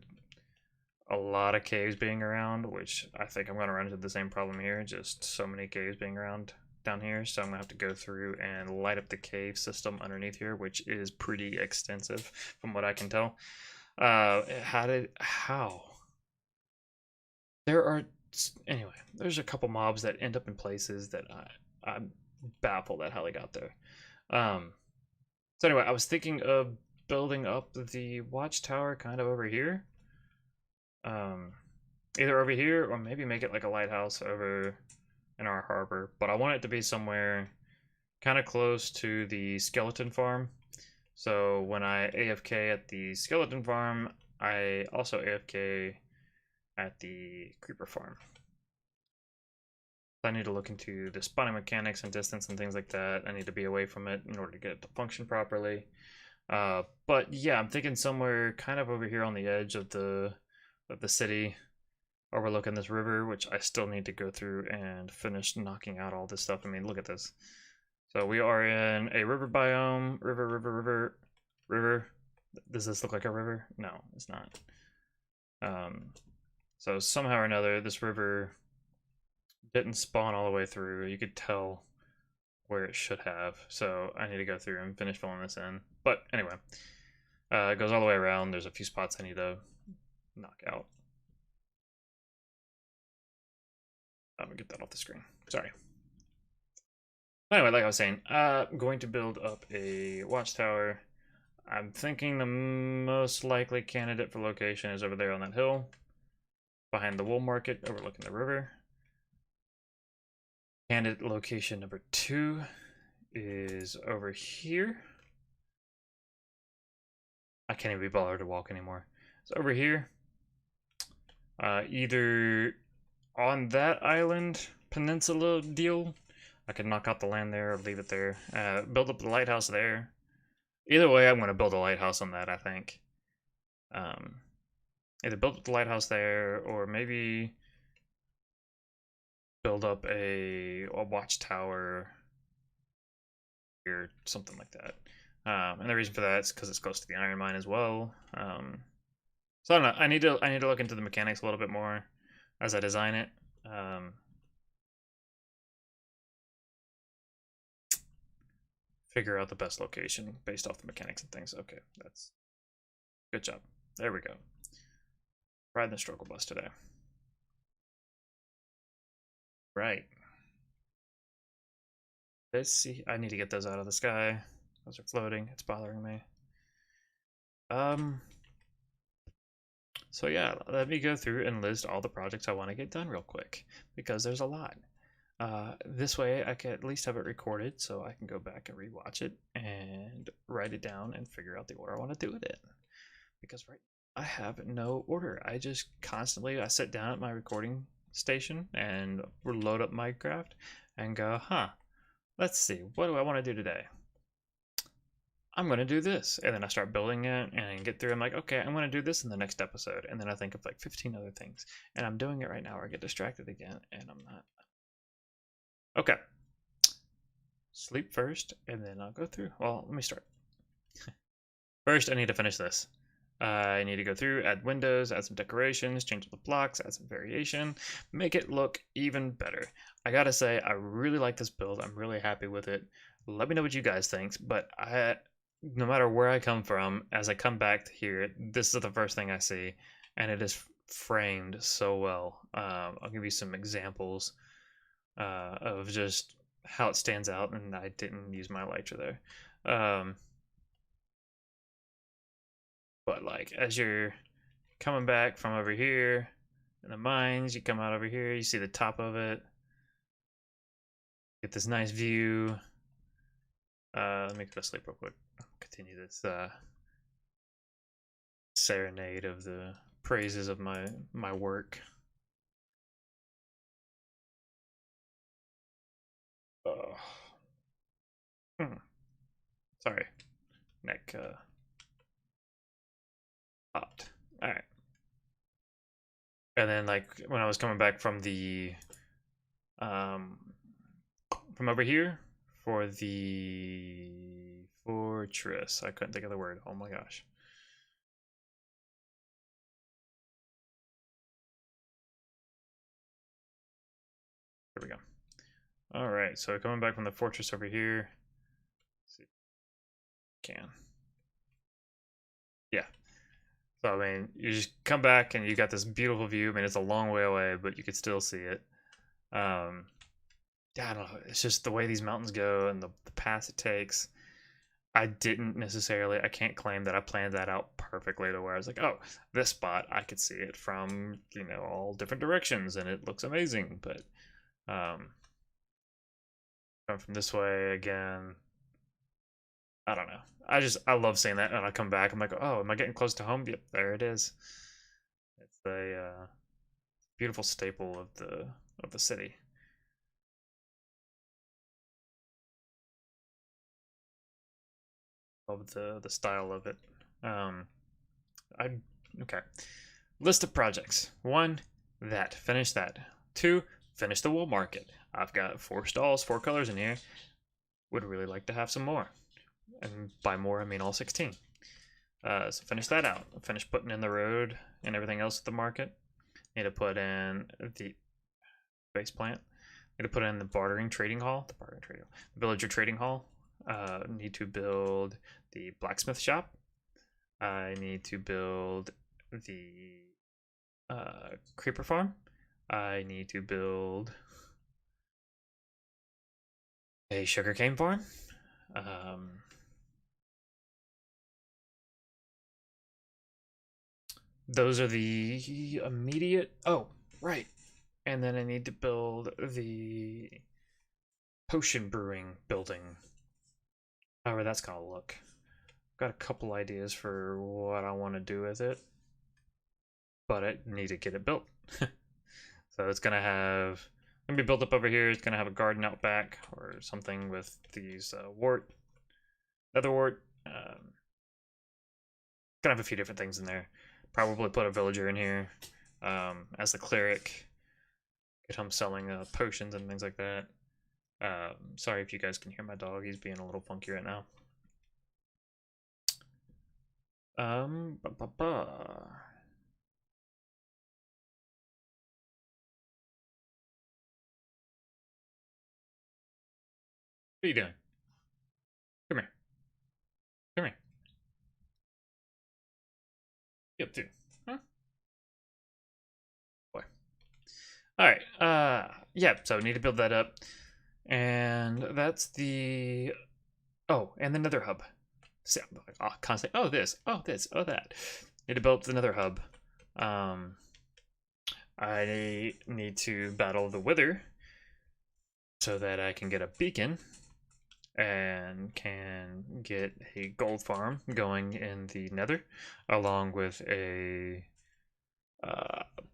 a lot of caves being around, which I think I'm going to run into the same problem here. Just so many caves being around down here, so I'm gonna have to go through and light up the cave system underneath here, which is pretty extensive from what I can tell. How there are anyway, there's a couple mobs that end up in places that I'm baffled at how they got there. So anyway, I was thinking of building up the watchtower kind of over here. um Either over here or maybe make it like a lighthouse over in our harbor, but I want it to be somewhere kind of close to the skeleton farm. So when I AFK at the skeleton farm, I also AFK at the creeper farm. I need to look into the spawning mechanics and distance and things like that. I need to be away from it in order to get it to function properly. But yeah, I'm thinking somewhere kind of over here on the edge of the city, overlooking this river, which I still need to go through and finish knocking out all this stuff. I mean, look at this. So we are in a river biome. River. Does this look like a river? No, it's not. So somehow or another, this river didn't spawn all the way through. You could tell where it should have. So I need to go through and finish filling this in. But anyway, it goes all the way around. There's a few spots I need to knock out. I'm gonna get that off the screen. Sorry. Anyway, like I was saying, I'm going to build up a watchtower. I'm thinking the most likely candidate for location is over there on that hill, behind the wool market, overlooking the river. Candidate location number 2 is over here. I can't even be bothered to walk anymore. It's over here. Either on that island peninsula deal, I could knock out the land there or leave it there. Build up the lighthouse there. Either way, I'm going to build a lighthouse on that, I think. Either build up the lighthouse there or maybe build up a watchtower here, something like that. And the reason for that is because it's close to the iron mine as well. So I don't know. I need to look into the mechanics a little bit more as I design it. Figure out the best location based off the mechanics and things. Okay, that's good job. There we go. Riding the struggle bus today. Right. Let's see. I need to get those out of the sky. Those are floating. It's bothering me. So yeah, let me go through and list all the projects I want to get done real quick, because there's a lot. This way I can at least have it recorded so I can go back and rewatch it and write it down and figure out the order I want to do it in. Because right, I have no order. I just constantly, I sit down at my recording station and load up Minecraft and go, let's see, what do I want to do today? I'm going to do this. And then I start building it and get through. I'm like, okay, I'm going to do this in the next episode. And then I think of like 15 other things. And I'm doing it right now or I get distracted again. And I'm not. Okay. Sleep first and then I'll go through. Well, let me start. First, I need to finish this. I need to go through, add windows, add some decorations, change the blocks, add some variation, make it look even better. I gotta say, I really like this build. I'm really happy with it. Let me know what you guys think, but no matter where I come from, as I come back here, this is the first thing I see, and it is framed so well. I'll give you some examples of just how it stands out, and I didn't use my elytra there. But like as you're coming back from over here in the mines, you come out over here, you see the top of it, get this nice view. Let me go to sleep real quick. Continue this serenade of the praises of my work. Sorry, neck popped. All right. And then like when I was coming back from the from over here for the fortress, I couldn't think of the word. Oh my gosh. There we go. All right, so coming back from the fortress over here. Let's see, can. Yeah. So I mean, you just come back and you got this beautiful view. I mean, it's a long way away, but you could still see it. I don't know. It's just the way these mountains go and the path it takes. I didn't necessarily, I can't claim that I planned that out perfectly to where I was like, oh, this spot, I could see it from, all different directions and it looks amazing. But come from this way again, I don't know. I love seeing that. And I come back, I'm like, oh, am I getting close to home? Yep, there it is. It's a beautiful staple of the city. of the style of it. I okay. List of projects. 1, that. Finish that. 2, finish the wool market. I've got 4 stalls, 4 colors in here. Would really like to have some more. And by more, I mean all 16. So finish that out. Finish putting in the road and everything else at the market. Need to put in the base plant. Need to put in the bartering trading hall. The villager trading hall. Need to build the blacksmith shop. I need to build the creeper farm. I need to build a sugarcane farm. Those are the immediate. Oh, right. And then I need to build the potion brewing building. However, that's gonna look. Got a couple ideas for what I want to do with it, but I need to get it built. So it's gonna be built up over here. It's gonna have a garden out back or something with these leather wart. Gonna have a few different things in there. Probably put a villager in here as the cleric. Get him selling potions and things like that. Sorry if you guys can hear my dog. He's being a little funky right now. What are you doing? Come here. Come here. You up to? Huh? Boy. Alright, yeah, so need to build that up. And that's the... Oh, and the nether hub. See, I'm constantly, oh this, oh that. Need to build another hub. I need to battle the wither so that I can get a beacon and can get a gold farm going in the nether, along with a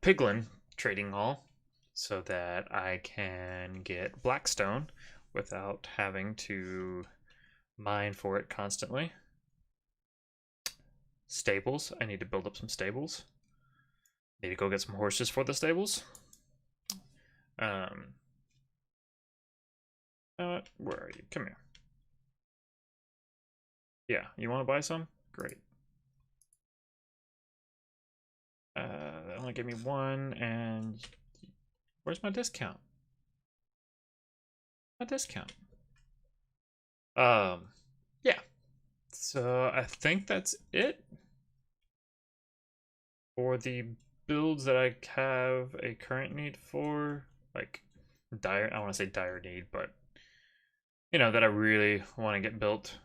piglin trading hall so that I can get blackstone without having to mine for it constantly. Stables. I need to build up some stables. Need to go get some horses for the stables. Where are you? Come here. Yeah, you want to buy some? Great. They only gave me 1, and where's my discount? My discount. Yeah. So I think that's it for the builds that I have a current need for, like dire. I want to say dire need, but you know that I really want to get built.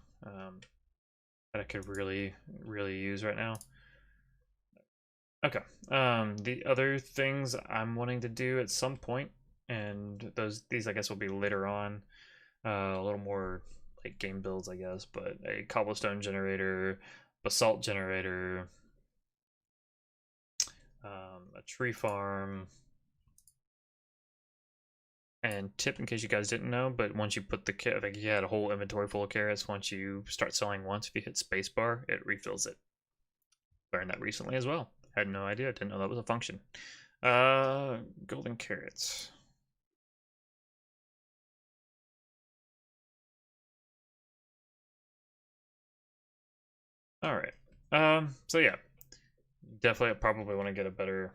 That I could really use right now. Okay. The other things I'm wanting to do at some point, and these I guess will be later on, a little more like game builds, I guess, but a cobblestone generator, basalt generator, a tree farm, and tip in case you guys didn't know, but once you put the kit, like you had a whole inventory full of carrots, once you start selling once, if you hit spacebar, it refills it. Learned that recently as well. Had no idea, didn't know that was a function. Golden carrots. All right. So yeah, definitely probably want to get a better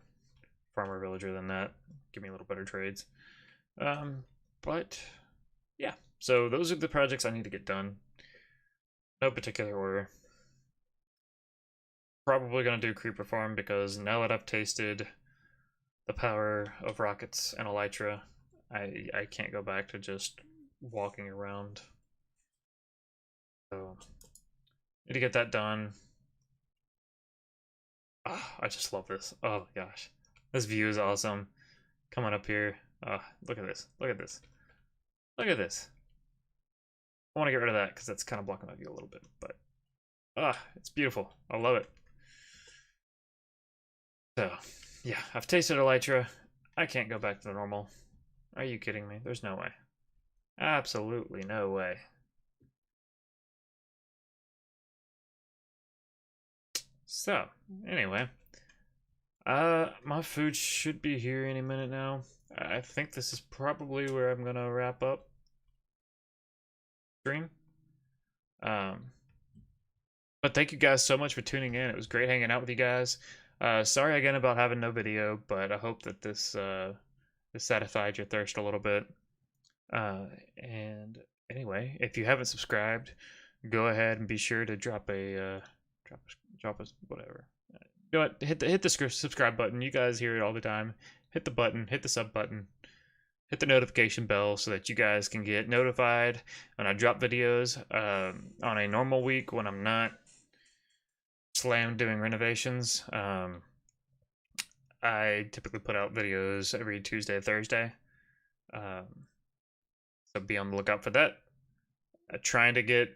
farmer villager than that. Give me a little better trades. But yeah, so those are the projects I need to get done. No particular order. Probably gonna do creeper farm because now that I've tasted the power of rockets and elytra, I can't go back to just walking around. So need to get that done. Oh, I just love this. Oh gosh, this view is awesome. Coming up here. Look at this. Look at this. Look at this. I want to get rid of that because that's kind of blocking my view a little bit, but it's beautiful. I love it. So, yeah, I've tasted elytra. I can't go back to normal. Are you kidding me? There's no way. Absolutely no way. So, anyway, my food should be here any minute now. I think this is probably where I'm gonna wrap up stream. Um, but thank you guys so much for tuning in. It was great hanging out with you guys. Sorry again about having no video, but I hope that this satisfied your thirst a little bit. And anyway, if you haven't subscribed, go ahead and be sure to drop a whatever. Go ahead, hit the subscribe button. You guys hear it all the time. Hit the button, hit the sub button, hit the notification bell so that you guys can get notified when I drop videos. On a normal week when I'm not slammed doing renovations, I typically put out videos every Tuesday, Thursday. So be on the lookout for that. I'm trying to get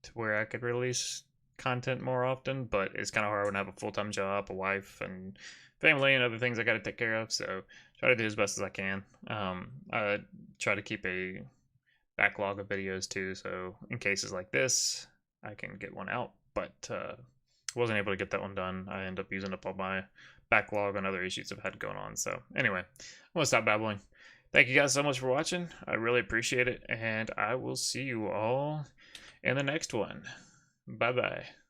to where I could release content more often, but it's kind of hard when I have a full-time job, a wife, and family, and other things I got to take care of. So try to do as best as I can. I try to keep a backlog of videos too, so in cases like this, I can get one out. But wasn't able to get that one done. I end up using up all my backlog on other issues I've had going on. So anyway, I'm gonna stop babbling. Thank you guys so much for watching. I really appreciate it, and I will see you all in the next one. Bye-bye.